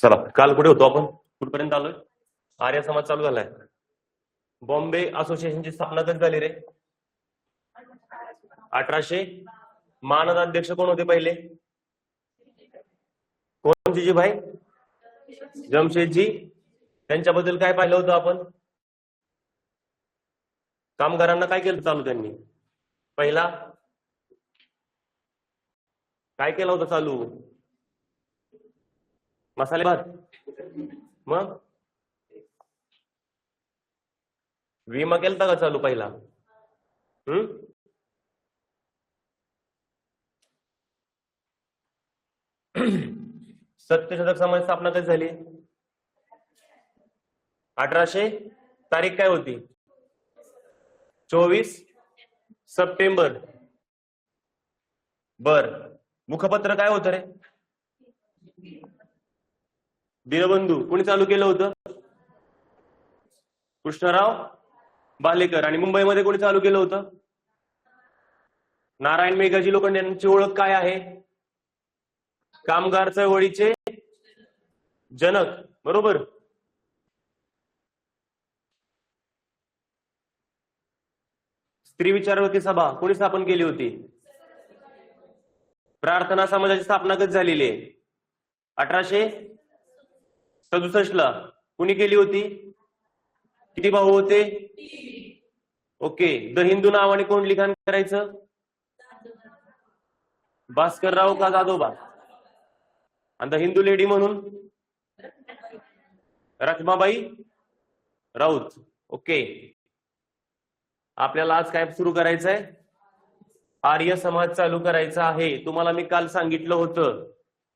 चला, काल कुठे होतो आपण? कुठपर्यंत आलोय? आर्य समाज चालू झालाय. बॉम्बे असोसिएशनची स्थापना कधी झाली रे? 1800. मानद अध्यक्ष कोण होते पहिले? कोण? जीजीभाई जमशेदजी. त्यांच्याबद्दल काय पाहिलं होतं आपण? कामगारांना काय केलं चालू त्यांनी? पहिला काय केलं होतं चालू? मसाले भात. मग विमा केलता का चालू पहिला? सत्यशोधक समाज स्थापना कधी झाली? 1800. तारीख काय होती? 24 सप्टेंबर. बर. मुखपत्र काय होतं रे? दीनबंधू. कोणी चालू केलं होतं? कृष्णराव भालेकर. आणि मुंबईमध्ये कोणी चालू केलं होतं? नारायण मेघाजी लोखंडे. यांची ओळख काय आहे? कामगार चळवळीचे जनक. बरोबर. स्त्री विचारवती सभा कोणी स्थापन केली होती? प्रार्थना समाजाची स्थापना कधी झालेली आहे? 1867 ला. कुणी केली होती? किती भाऊ होते? ओके. द हिंदू नावाने कोण लिखाण करायचं? भास्करराव का दादोबा? आणि द हिंदू लेडी म्हणून रखमाबाई राऊत. ओके. आपल्याला आज काय सुरू करायचं आहे? आर्य समाज चालू करायचा आहे. तुम्हाला मी काल सांगितलं होतं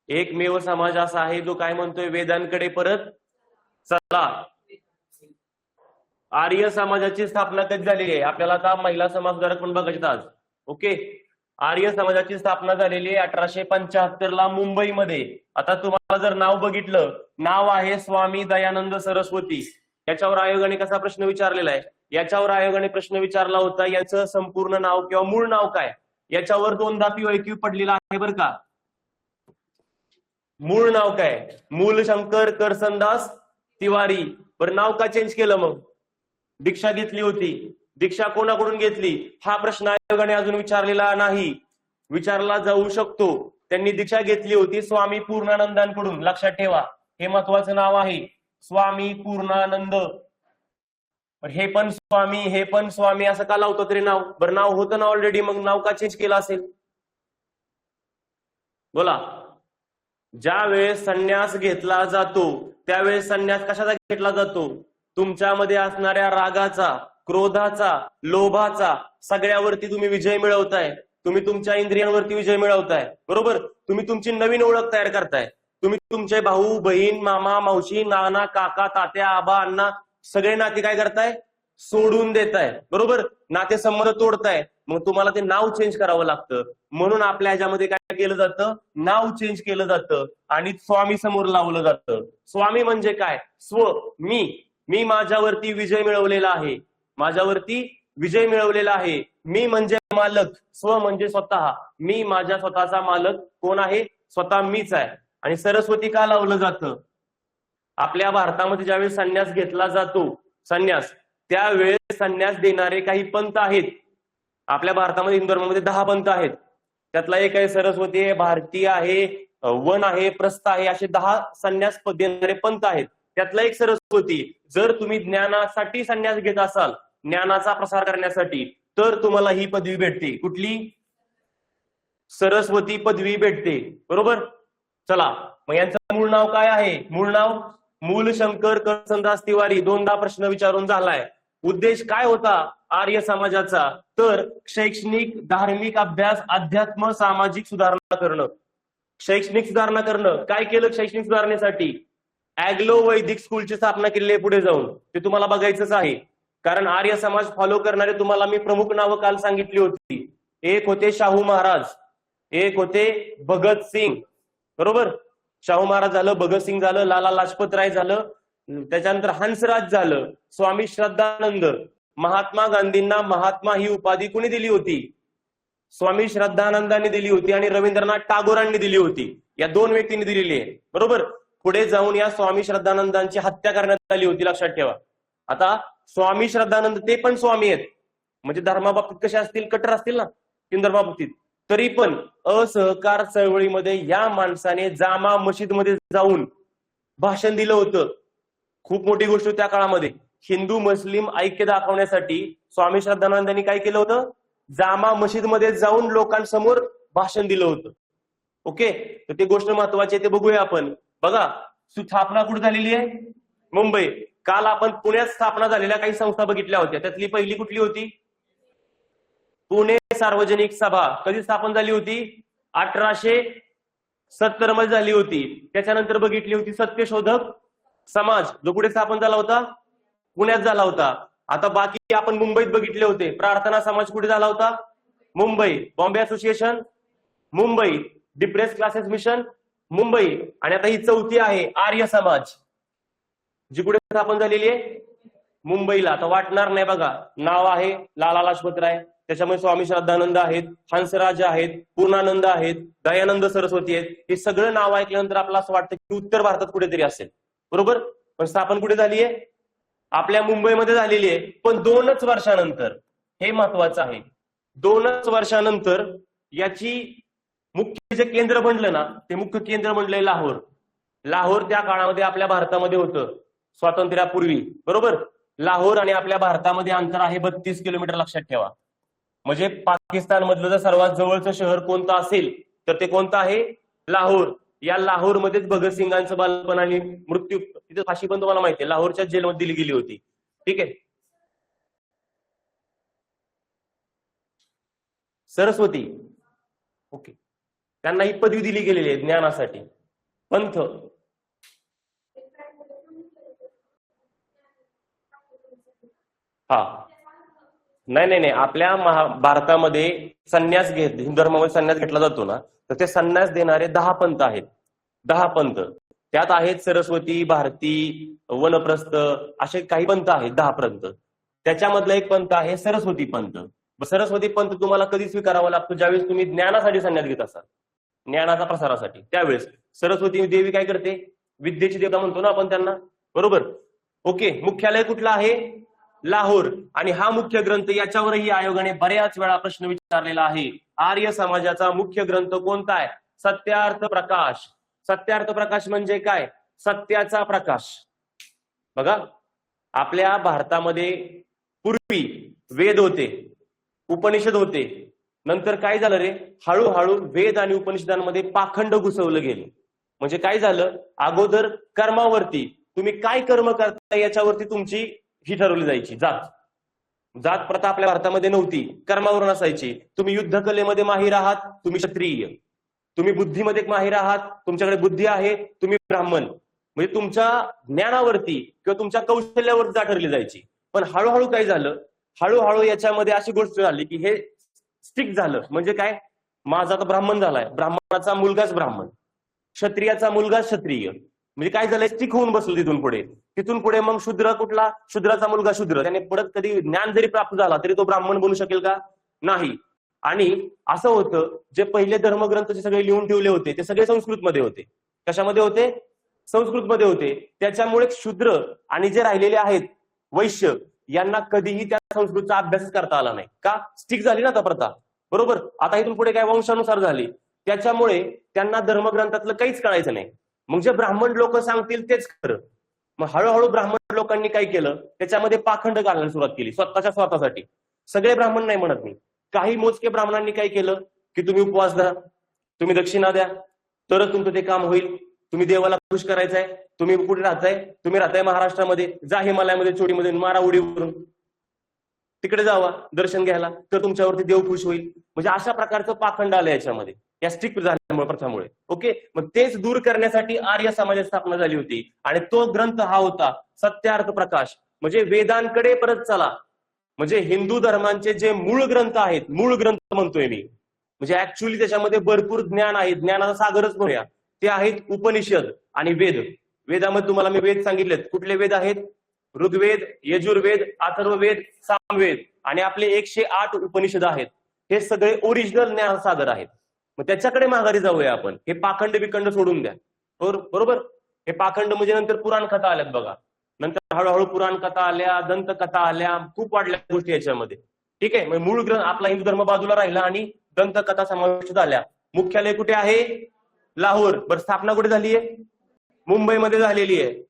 एकमेव समाज असा आहे जो काय म्हणतोय? वेदांकडे परत चला. आर्य समाजाची स्थापना कधी झालेली आहे? आपल्याला आता महिला समाजसुधारक पण बघायचे आज. ओके. आर्य समाजाची स्थापना झालेली आहे 1875 ला मुंबईमध्ये. आता तुम्हाला जर नाव बघितलं, नाव आहे स्वामी दयानंद सरस्वती. याच्यावर आयोगाने कसा प्रश्न विचारलेला आहे? याच्यावर आयोगाने प्रश्न विचारला होता याचं संपूर्ण नाव किंवा मूळ नाव काय? याच्यावर 2दा PYQ पडलेला आहे बरं का. मूळ नाव काय? मूलशंकर करसनदास तिवारी. बरं, नाव का चेंज केलं मग? दीक्षा घेतली होती. दीक्षा कोणाकडून घेतली हा प्रश्न आयोगाने अजून विचारलेला नाही. विचारला जाऊ शकतो. त्यांनी दीक्षा घेतली होती स्वामी पूर्णानंदांकडून. लक्षात ठेवा, हे महत्वाचं नाव आहे, स्वामी पूर्णानंद. हे पण स्वामी, हे पण स्वामी, असं का लावतो तरी नाव? बरं, नाव होतं ना ऑलरेडी, मग नाव का चेंज केलं असेल? बोला. ज्या वेळेस संन्यास घेतला जातो त्यावेळेस संन्यास कशाचा घेतला जातो? तुमच्यामध्ये असणाऱ्या रागाचा, क्रोधाचा, लोभाचा सगळ्यावरती तुम्ही विजय मिळवताय. तुम्ही तुमच्या इंद्रियांवरती विजय मिळवताय. बरोबर. तुम्ही तुमची नवीन ओळख तयार करताय. तुम्ही तुमचे भाऊ बहीण, मामा मावशी, नाना काका तात्या आबा अण्णा सगळे नाते काय करताय? सोडून देताय. बरोबर. नाते संबंध तोडताय. मग तुम्हाला ते नाव चेंज करावं लागतं. म्हणून आपल्या ह्याच्यामध्ये काय केलं जातं? नाव चेंज केलं जातं आणि स्वामी समोर लावलं जातं. स्वामी म्हणजे काय? स्व, मी माझ्यावरती विजय मिळवलेला आहे. माझ्यावरती विजय मिळवलेला आहे. मी म्हणजे मालक, स्व म्हणजे स्वतः. मी माझ्या स्वतःचा मालक कोण आहे? स्वतः मीच आहे. आणि सरस्वती का लावलं जातं? आपल्या भारतामध्ये ज्यावेळेस संन्यास घेतला जातो, संन्यास, त्यावेळेस संन्यास देणारे काही पंथ आहेत. आपल्या भारतामध्ये हिंदू धर्मामध्ये 10 पंथ आहेत. त्यातला एक आहे सरस्वती आहे, भारतीय आहे, वन आहे, प्रस्थ आहे, असे 10 संन्यास देणारे पंथ आहेत. त्यातला एक सरस्वती. जर तुम्ही ज्ञानासाठी संन्यास घेत असाल, ज्ञानाचा प्रसार करण्यासाठी, तर तुम्हाला ही पदवी भेटते. कुठली? सरस्वती पदवी भेटते. बरोबर. चला, मग यांचं मूळ नाव काय आहे? मूळ नाव मूलशंकर करसनदास तिवारी. 2दा प्रश्न विचारून झालाय. उद्देश काय होता आर्य समाजाचा? तर शैक्षणिक, धार्मिक अभ्यास, अध्यात्म, सामाजिक सुधारणा करणं. शैक्षणिक सुधारणा करणं. काय केलं शैक्षणिक सुधारणेसाठी? अॅग्लो वैदिक स्कूलची स्थापना केली आहे पुढे जाऊन. ते तुम्हाला बघायचंच आहे. कारण आर्य समाज फॉलो करणारे तुम्हाला मी प्रमुख नावं काल सांगितली होती. एक होते शाहू महाराज, एक होते भगत सिंग. बरोबर. शाहू महाराज झालं, भगतसिंग झालं, लाला लाजपत राय झालं, त्याच्यानंतर हंसराज झालं, स्वामी श्रद्धानंद. महात्मा गांधींना महात्मा ही उपाधी कुणी दिली होती? स्वामी श्रद्धानंदांनी दिली होती आणि रवींद्रनाथ टागोरांनी दिली होती. या 2 व्यक्तींनी दिलेली आहे. बरोबर. पुढे जाऊन या स्वामी श्रद्धानंदांची हत्या करण्यात आली होती, लक्षात ठेवा. आता स्वामी श्रद्धानंद ते पण स्वामी आहेत, म्हणजे धर्माबाबतीत कसे असतील, कट्टर असतील ना हिंदू धर्माबाबतीत, तरी पण असहकार चळवळीमध्ये या माणसाने जामा मशीदमध्ये जाऊन भाषण दिलं होतं. खूप मोठी गोष्ट त्या काळामध्ये. हिंदू मुस्लिम ऐक्य दाखवण्यासाठी स्वामी श्रद्धानंदांनी काय केलं होतं, जामा मशीदमध्ये जाऊन लोकांसमोर भाषण दिलं होतं. ओके, तर ती गोष्ट महत्वाची आहे, ते बघूया आपण. बघा, स्थापना कुठे झालेली आहे, मुंबई. काल आपण पुण्यात स्थापना झालेल्या काही संस्था बघितल्या होत्या, त्यातली पहिली कुठली होती, पुणे सार्वजनिक सभा. कधी स्थापन झाली होती, 1870 मध्ये झाली होती. त्याच्यानंतर बघितली होती सत्यशोधक समाज, जो कुठे स्थापन झाला होता, पुण्यात झाला होता. आता बाकी आपण मुंबईत बघितले होते. प्रार्थना समाज कुठे झाला होता, Mumbai. Bombay association, Mumbai. Depress classes mission, Mumbai. आणि आता ही चौथी आहे आर्य समाज, जी कुठे स्थापन झालेली आहे, मुंबईला. आता वाटणार नाही बघा, नाव आहे लाला लाजपत राय, त्याच्यामुळे स्वामी श्रद्धानंद आहेत, हंसराज आहेत, पूर्णानंद आहेत, दयानंद सरस्वती आहेत. हे सगळं नाव ऐकल्यानंतर आपल्याला असं वाटतं की उत्तर भारतात कुठेतरी असेल, बरोबर. पण स्थापन कुठे झाली आहे, आपल्या मुंबईमध्ये झालेली आहे. पण 2च वर्षानंतर, हे महत्वाचं आहे, 2च वर्षानंतर याची मुख्य जे केंद्र बनलं ना, ते मुख्य केंद्र बनलंय लाहोर. लाहोर त्या काळामध्ये आपल्या भारतामध्ये होतं, स्वातंत्र्यापूर्वी, बरोबर. लाहोर आणि आपल्या भारतामध्ये अंतर आहे 32 किलोमीटर, लक्षात ठेवा. म्हणजे पाकिस्तान मधलं जर सर्वात जवळचं शहर कोणतं असेल तर ते कोणतं आहे, लाहोर. या लाहोरमध्येच भगतसिंगांचं बालपण आणि मृत्यू, तिथे फाशी पण तुम्हाला माहिती आहे, लाहोरच्या जेलमध्ये दिली गेली होती. ठीक आहे. सरस्वती, ओके, त्यांना ही पदवी दिली गेलेली आहे ज्ञानासाठी. पंथ, हा, नाही, आपल्या भारतामध्ये संन्यास हिंदू धर्मामध्ये संन्यास घेतला जातो ना, तर ते संन्यास देणारे 10 पंथ आहेत. 10 पंथ. त्यात आहेत सरस्वती, भारती, वनप्रस्थ, असे काही पंथ आहेत, 10 पंथ. त्याच्यामधला एक पंथ आहे सरस्वती पंथ. सरस्वती पंथ तुम्हाला कधी स्वीकारावा लागतो, ज्यावेळेस तुम्ही ज्ञानासाठी संन्यास घेत असाल, ज्ञानाचा प्रसारासाठी. त्यावेळेस सरस्वती देवी काय करते, विद्येची देवता म्हणतो ना आपण त्यांना, बरोबर. ओके, मुख्यालय कुठलं आहे, लाहोर. आणि हा मुख्य ग्रंथ, याच्यावरही आयोगाने बऱ्याच वेळा प्रश्न विचारलेला आहे. आर्य समाजाचा मुख्य ग्रंथ कोणता आहे, सत्यार्थ प्रकाश. सत्यार्थ प्रकाश म्हणजे काय, सत्याचा प्रकाश. बघा, आपल्या भारतामध्ये पूर्वी वेद होते, उपनिषद होते. नंतर काय झालं रे, हळूहळू वेद आणि उपनिषदांमध्ये पाखंड घुसवलं गेलं. म्हणजे काय झालं, अगोदर कर्मावरती, तुम्ही काय कर्म करता याच्यावरती तुमची ही ठरवली जायची जात. जात प्रथा आपल्या भारतामध्ये नव्हती, कर्मावरून असायची. तुम्ही युद्धकलेमध्ये माहीर आहात, तुम्ही क्षत्रिय. तुम्ही बुद्धीमध्ये माहीर आहात, तुमच्याकडे बुद्धी आहे, तुम्ही ब्राह्मण. म्हणजे तुमच्या ज्ञानावरती किंवा तुमच्या कौशल्यावरती जात ठरली जायची. पण हळूहळू काय झालं, हळूहळू याच्यामध्ये अशी गोष्ट झाली की हे स्टिक झालं. म्हणजे काय, माझा तर ब्राह्मण झालाय, ब्राह्मणाचा मुलगाच ब्राह्मण, क्षत्रियाचा मुलगा क्षत्रिय. म्हणजे काय झालंय, स्टिक होऊन बसलं तिथून पुढे. तिथून पुढे मग शूद्र कुठला, शूद्राचा मुलगा शूद्र. त्याने परत कधी ज्ञान जरी प्राप्त झाला तरी तो ब्राह्मण बनू शकेल का, नाही. आणि असं होतं, जे पहिले धर्मग्रंथ जे सगळे लिहून ठेवले होते ते सगळे संस्कृतमध्ये होते. कशामध्ये होते, संस्कृतमध्ये होते. त्याच्यामुळे शूद्र आणि जे राहिलेले आहेत वैश्य, यांना कधीही त्या संस्कृतचा अभ्यास करता आला नाही. का, स्टिक झाली ना आता प्रथा, बरोबर. आता इथून पुढे काय वंशानुसार झाली, त्याच्यामुळे त्यांना धर्मग्रंथातलं काहीच कळायचं नाही. मग जे ब्राह्मण लोक सांगतील तेच खरं. मग हळूहळू ब्राह्मण लोकांनी काय केलं, त्याच्यामध्ये पाखंड घालायला सुरुवात केली स्वतःच्या स्वार्थासाठी. सगळे ब्राह्मण नाही म्हणत मी, काही मोजके ब्राह्मणांनी काय केलं की तुम्ही उपवास धरा, तुम्ही दक्षिणा द्या, तरच तुमचं ते काम होईल. तुम्ही देवाला खुश करायचंय, तुम्ही कुठे राहताय, तुम्ही राहताय महाराष्ट्रामध्ये, जा हिमालयामध्ये चोडीमध्ये मारा उडी करून, तिकडे जावा दर्शन घ्यायला, तर तुमच्यावरती देव खुश होईल. म्हणजे अशा प्रकारचं पाखंड आलं याच्यामध्ये, या स्ट्रिक्ट झाल्यामुळे प्रथामुळे. ओके, मग तेच दूर करण्यासाठी आर्य समाजाची स्थापना झाली होती. आणि तो ग्रंथ हा होता सत्यार्थ प्रकाश. म्हणजे वेदांकडे परत चला. म्हणजे हिंदू धर्मांचे जे मूळ ग्रंथ आहेत, मूळ ग्रंथ म्हणतोय मी, म्हणजे ऍक्च्युअली त्याच्यामध्ये भरपूर ज्ञान आहे, ज्ञानाचा सागरच म्हणूया, ते आहेत उपनिषद आणि वेद. वेदामध्ये तुम्हाला मी वेद सांगितलेत. कुठले वेद आहेत, ऋग्वेद, यजुर्वेद, अथर्ववेद, सामवेद आणि आपले 108 उपनिषद आहेत. हे सगळे ओरिजिनल ज्ञानसागर आहेत. मग त्याच्याकडे माघारी जाऊया आपण, हे पाखंड बिखंड सोडून द्या, बरोबर. हे पाखंड म्हणजे नंतर पुराण कथा आल्यात बघा. नंतर हळूहळू पुराण कथा आल्या, दंतकथा आल्या, खूप वाढल्या गोष्टी याच्यामध्ये. ठीक आहे, म्हणजे मूळ ग्रंथ आपला हिंदू धर्म बाजूला राहिला आणि दंतकथा समाविष्ट झाल्या. मुख्यालय कुठे आहे? लाहोर. बरं, स्थापना कुठे झाली आहे? मुंबईमध्ये झालेली आहे.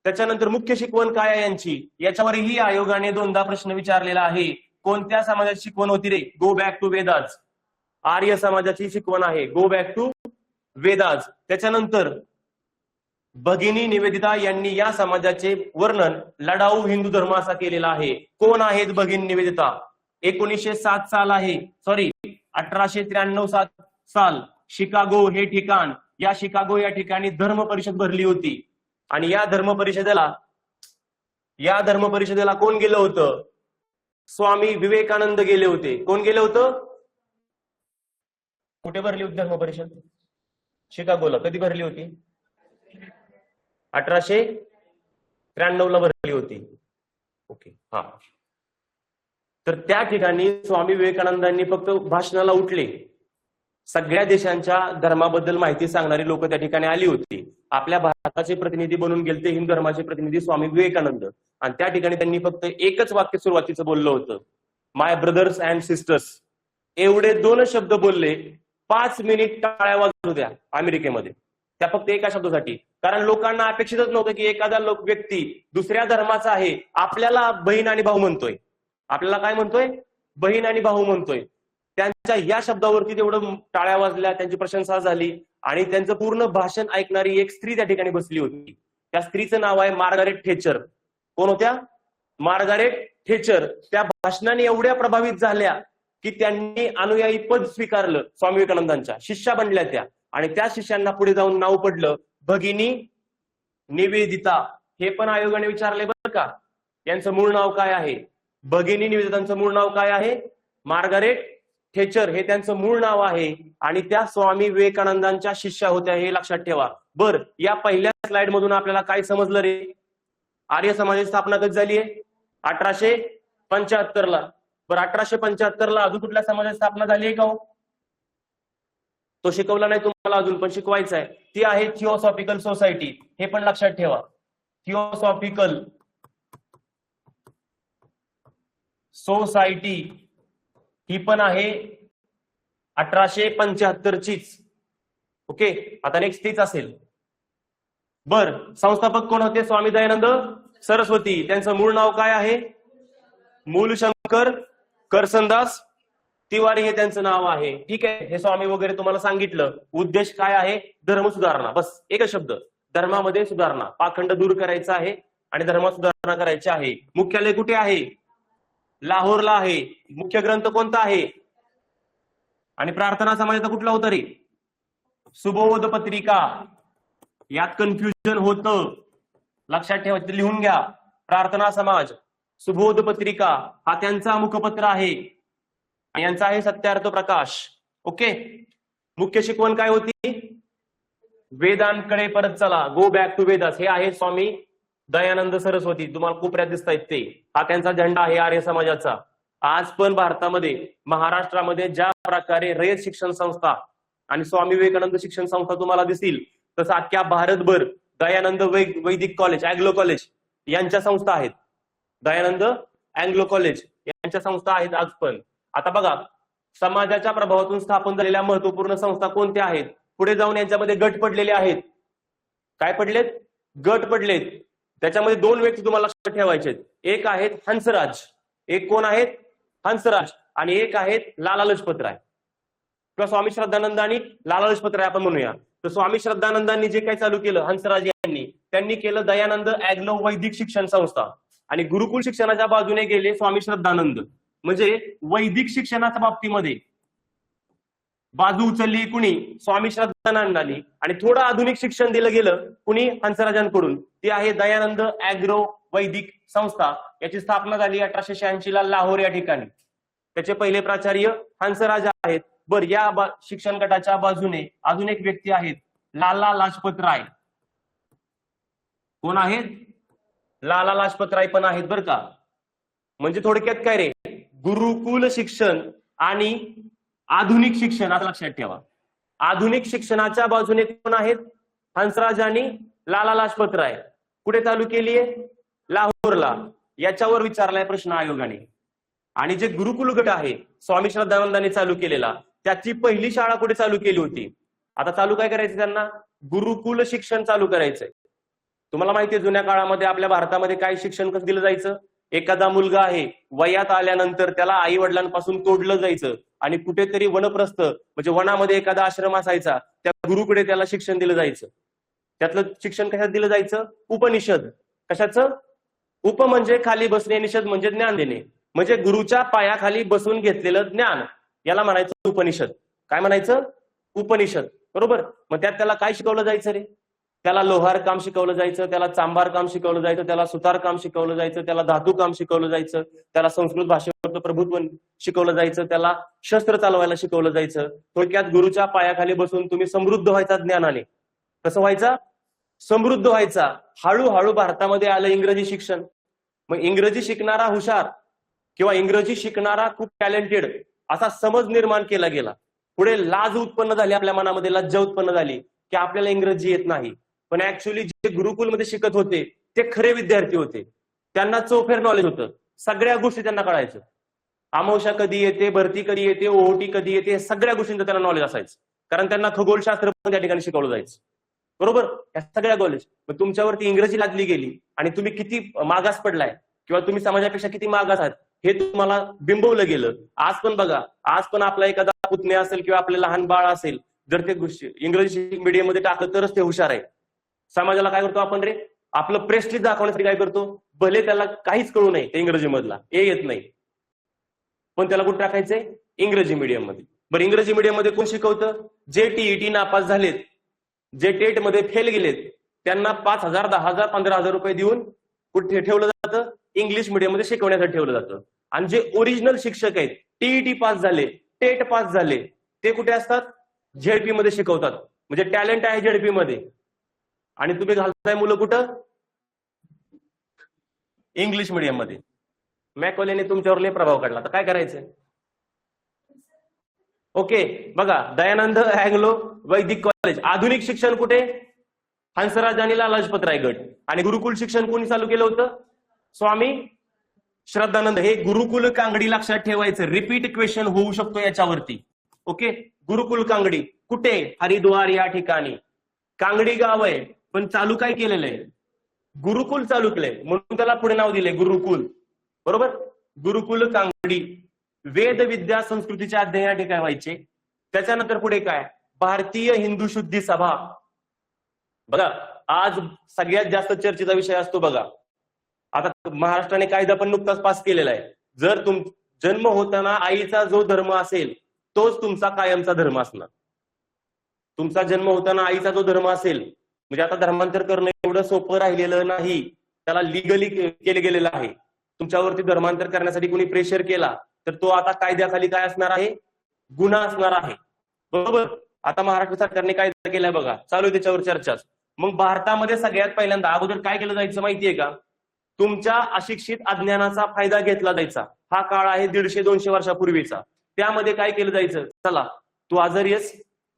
त्याच्यानंतर मुख्य शिकवण काय आहे यांची, याच्यावरही आयोगाने 2दा प्रश्न विचारलेला आहे. कोणत्या समाजाची शिकवण होती रे? Go back to Vedas. Arya समाजाची शिकवण आहे, गो बॅक टू वेदाज. त्याच्यानंतर भगिनी निवेदिता यांनी या समाजाचे वर्णन लढाऊ हिंदू धर्म असा केलेला आहे. कोण आहेत भगिनी निवेदिता? 1907 साल आहे, सॉरी 1893 साल शिकागो हे ठिकाण, या शिकागो या ठिकाणी धर्म परिषद भरली होती. आणि या धर्म परिषदेला कोण गेलं होतं? स्वामी विवेकानंद गेले होते. कोण गेलं होतं? कुठे भरली होती धर्म परिषद? शिकागोला. कधी भरली होती? 1893 भरली होती. ओके, हा. तर त्या ठिकाणी स्वामी विवेकानंदांनी फक्त भाषणाला उठले. सगळ्या देशांच्या धर्माबद्दल माहिती सांगणारी लोक त्या ठिकाणी आली होती. आपल्या भारताचे प्रतिनिधी बनून गेलते हिंदू धर्माचे प्रतिनिधी स्वामी विवेकानंद. आणि त्या ठिकाणी त्यांनी फक्त एकच वाक्य सुरुवातीचं बोललं होतं, माय ब्रदर्स अँड सिस्टर्स. एवढे 2 शब्द बोलले. 5 मिनिट टाळ्या वाजवू द्या अमेरिकेमध्ये त्या फक्त एका शब्दासाठी. कारण लोकांना अपेक्षितच नव्हतं की एखादा व्यक्ती दुसऱ्या धर्माचा आहे, आपल्याला बहीण आणि भाऊ म्हणतोय. आपल्याला काय म्हणतोय? बहीण आणि भाऊ म्हणतोय. त्यांच्या या शब्दावरती तेवढं टाळ्या वाजल्या, त्यांची प्रशंसा झाली. आणि त्यांचं पूर्ण भाषण ऐकणारी एक स्त्री त्या ठिकाणी बसली होती. त्या स्त्रीचं नाव आहे मार्गारेट थेचर. कोण होत्या? Margaret thatched. त्या भाषणाने एवढ्या प्रभावित झाल्या की त्यांनी अनुयायी पद स्वीकारलं, स्वामी विवेकानंदांच्या शिष्या बनल्या त्या. आणि त्या शिष्यांना पुढे जाऊन नाव पडलं भगिनी निवेदिता. हे पण आयोगाने विचारले बरं का, यांचं मूळ नाव काय आहे? भगिनी निवेदितांचं मूळ नाव काय आहे? मार्गारेट थेचर हे त्यांचं मूळ नाव आहे. आणि त्या स्वामी विवेकानंदांच्या शिष्या होत्या, हे लक्षात ठेवा. बर, या पहिल्या स्लाइड मधून आपल्याला काय समजलं रे? आर्य समाजाची स्थापना कधी झाली आहे? 1875 ला. बरं, 1875 ला अजून कुठल्या समाजाची स्थापना झाली आहे का हो? तो शिकवला नाही तुम्हाला अजून, पण शिकवायचा आहे. ती आहे थिओसॉफिकल सोसायटी. हे पण लक्षात ठेवा, थिओसॉफिकल सोसायटी ही पण आहे 1875 चीच. ओके, आता नेक्स्ट तीच असेल. बर, संस्थापक कोण होते? स्वामी दयानंद सरस्वती. त्यांचं मूळ नाव काय आहे? मूलशंकर करसनदास तिवारी हे त्यांचं नाव आहे. ठीक आहे, हे स्वामी वगैरे तुम्हाला सांगितलं. उद्देश काय आहे? धर्म सुधारणा. बस एकच शब्द, धर्मामध्ये सुधारणा. पाखंड दूर करायचा आहे आणि धर्मात सुधारणा करायची आहे. मुख्यालय कुठे आहे? लाहोरला आहे. मुख्य ग्रंथ कोणता आहे? आणि प्रार्थना समाजाचा कुठला होता रे? सुबोध पत्रिका. यात कन्फ्युजन होतं, लक्षात ठेवा, लिहून घ्या. प्रार्थना समाज, सुबोध पत्रिका हा त्यांचा मुखपत्र आहे. यांचा आहे सत्यार्थ प्रकाश. ओके, मुख्य शिकवण काय होती? वेदांकडे परत चला, गो बॅक टू वेदास. हे आहे स्वामी दयानंद सरस्वती. तुम्हाला कोपऱ्यात दिसत आहेत ते. हा त्यांचा झेंडा आहे आर्य समाजाचा. आज पण भारतामध्ये, महाराष्ट्रामध्ये ज्या प्रकारे रयत शिक्षण संस्था आणि स्वामी विवेकानंद शिक्षण संस्था तुम्हाला दिसतील, तसं अख्ख्या भारतभर दयानंद वैदिक कॉलेज, अँग्लो कॉलेज यांच्या संस्था आहेत. दयानंद अँग्लो कॉलेज यांच्या संस्था आहेत आज पण. आता बघा, समाजाच्या प्रभावातून स्थापन झालेल्या महत्वपूर्ण संस्था कोणत्या आहेत? पुढे जाऊन यांच्यामध्ये गट पडलेले आहेत. काय पडलेत? गट पडलेत. त्याच्यामध्ये 2 व्यक्ती तुम्हाला लक्षात ठेवायचे आहेत. एक आहेत हंसराज. एक कोण आहेत? हंसराज. आणि एक आहेत लाला लजपतराय किंवा स्वामी श्रद्धानंदांनी लाला लजपतराय आपण म्हणूया. तर स्वामी श्रद्धानंदांनी जे काही चालू केलं, हंसराज यांनी, त्यांनी केलं दयानंद अँग्लो वैदिक शिक्षण संस्था. आणि गुरुकुल शिक्षणाच्या बाजूने गेले स्वामी श्रद्धानंद. म्हणजे वैदिक शिक्षणाच्या बाबतीमध्ये बाजू उचलली कुणी? स्वामी श्रद्धानंदांनी. आणि थोडं आधुनिक शिक्षण दिलं गेलं कुणी? हंसराजांकडून. ती आहे दयानंद अॅग्रो वैदिक संस्था. याची स्थापना झाली 1886 ला लाहोर या ठिकाणी. त्याचे पहिले प्राचार्य हंसराज आहेत. बर, या शिक्षण गटाच्या बाजूने अजून एक व्यक्ती आहेत, लाला लाजपत राय. कोण आहेत? लाला लाजपत राय पण आहेत बरं का. म्हणजे थोडक्यात काय रे? गुरुकुल शिक्षण आणि आधुनिक शिक्षण. आता लक्षात ठेवा, आधुनिक शिक्षणाच्या बाजूने कोण आहेत? हंसराज आणि लाला लाजपत राय कुठे चालू केली आहे? लाहोरला. याच्यावर विचारलाय प्रश्न आयोगाने. आणि जे गुरुकुल गट आहे स्वामी श्रद्धानंदांनी चालू केलेला, त्याची पहिली शाळा कुठे चालू केली होती? आता चालू काय करायचं त्यांना? गुरुकुल शिक्षण चालू करायचंय. तुम्हाला माहितीये जुन्या काळामध्ये आपल्या भारतामध्ये काय शिक्षण कसं दिलं जायचं? एखादा मुलगा आहे वयात आल्यानंतर त्याला आई वडिलांपासून तोडलं जायचं आणि कुठेतरी वनप्रस्थ म्हणजे वनामध्ये एखादा आश्रम असायचा, त्या गुरुकडे त्याला शिक्षण दिलं जायचं. त्यातलं शिक्षण कशात दिलं जायचं? उपनिषद. कशाचं? उप म्हणजे खाली बसणे, निषद म्हणजे ज्ञान देणे. म्हणजे गुरुच्या पायाखाली बसून घेतलेलं ज्ञान, याला म्हणायचं उपनिषद. काय म्हणायचं? उपनिषद. बरोबर. मग त्यात त्याला काय शिकवलं जायचं रे? त्याला लोहार काम शिकवलं जायचं, त्याला चांभार काम शिकवलं जायचं, त्याला सुतार काम शिकवलं जायचं, त्याला धातू काम शिकवलं जायचं, त्याला संस्कृत भाषेवरचं प्रभुत्व शिकवलं जायचं, त्याला शस्त्र चालवायला शिकवलं जायचं. थोडक्यात गुरुच्या पायाखाली बसून तुम्ही समृद्ध व्हायचा ज्ञानाने. कसं व्हायचा? समृद्ध व्हायचा. हळूहळू भारतामध्ये आलं इंग्रजी शिक्षण. मग इंग्रजी शिकणारा हुशार किंवा इंग्रजी शिकणारा खूप टॅलेंटेड असा समज निर्माण केला गेला. पुढे लाज उत्पन्न झाली, आपल्या मनामध्ये लज्जा उत्पन्न झाली की आपल्याला इंग्रजी येत नाही. पण ऍक्च्युअली जे गुरुकुलमध्ये शिकत होते ते खरे विद्यार्थी होते. त्यांना चौफेर नॉलेज होतं, सगळ्या गोष्टी त्यांना कळायचं. अमावस्या कधी येते, भरती कधी येते, ओहोटी कधी येते, सगळ्या गोष्टींचं त्यांना नॉलेज असायचं. कारण त्यांना खगोलशास्त्र पण त्या ठिकाणी शिकवलं जायचं. बरोबर. या सगळ्या नॉलेज. मग तुमच्यावरती इंग्रजी लादली गेली आणि तुम्ही किती मागास पडलाय किंवा तुम्ही समाजापेक्षा किती मागास आहात हे तुम्हाला बिंबवलं गेलं. आज पण बघा, आज पण आपला एखादा पुतण्या असेल किंवा आपले लहान बाळ असेल, जर ते गोष्टी इंग्रजी मीडियम मध्ये टाकलं तरच ते हुशार आहे. समाजाला काय करतो आपण रे? आपलं प्रेस्टीज दाखवण्यासाठी काय करतो? भले त्याला काहीच कळू नये ते इंग्रजी मधला येत नाही, पण त्याला कुठे टाकायचंय? इंग्रजी मीडियम मध्ये. बरं, इंग्रजी मीडियम मध्ये कोण शिकवतं? जे टीईटी नापास झालेत, जे टेट मध्ये फेल गेलेत, त्यांना 5,000, 10,000, 15,000 रुपये देऊन कुठे ठेवलं जातं? इंग्लिश मीडियम मध्ये शिकवण्यासाठी ठेवलं जातं. आणि जे ओरिजिनल शिक्षक आहेत, टीईटी पास झाले, टेट पास झाले, ते कुठे असतात? झेडपी मध्ये शिकवतात. म्हणजे टॅलेंट आहे झेडपी मध्ये आणि तुम्ही घालताय मुलं कुठं? इंग्लिश मीडियम मध्ये. मॅकॉलेने तुमच्यावर लय प्रभाव काढला, तर काय करायचंय? ओके, बघा, दयानंद अँग्लो वैदिक कॉलेज. आधुनिक शिक्षण कुठे? हंसराज आणि लाला लाजपत राय गट. आणि गुरुकुल शिक्षण कोणी चालू केलं होतं? स्वामी श्रद्धानंद. हे गुरुकुल कांगडी लक्षात ठेवायचं. रिपीट क्वेश्चन होऊ शकतो याच्यावरती. ओके, गुरुकुल कांगडी कुठे? हरिद्वार या ठिकाणी. कांगडी गाव आहे, पण चालू काय केलेलं आहे? गुरुकुल चालू केलंय, म्हणून त्याला पुढे नाव दिले गुरुकुल. बरोबर. गुरुकुल कांगडी. वेद विद्या संस्कृतीचे अध्ययन या ठिकाणी व्हायचे. त्याच्यानंतर पुढे काय? भारतीय हिंदू शुद्धी सभा. बघा, आज सगळ्यात जास्त चर्चेचा विषय असतो. बघा, आता महाराष्ट्राने कायदा पण नुकताच पास केलेला आहे. जर जन्म होताना आईचा जो धर्म असेल तोच तुमचा कायमचा धर्म असणार. तुमचा जन्म होताना आईचा जो धर्म असेल, म्हणजे आता धर्मांतर करणं एवढं सोपं राहिलेलं नाही, त्याला लिगली केलं गेलेलं आहे. तुमच्यावरती धर्मांतर करण्यासाठी कोणी प्रेशर केला तर तो आता कायद्याखाली काय असणार आहे? गुन्हा असणार आहे. बरोबर. आता महाराष्ट्र सरकारने कायदा केलाय बघा, चालू आहे त्याच्यावर चर्चाच. मग भारतामध्ये सगळ्यात पहिल्यांदा अगोदर काय केलं जायचं माहितीये का? तुमच्या अशिक्षित अज्ञानाचा फायदा घेतला जायचा. हा काळ आहे 150-200 वर्षापूर्वीचा. त्यामध्ये काय केलं जायचं? चला, तू आजारी आहेस,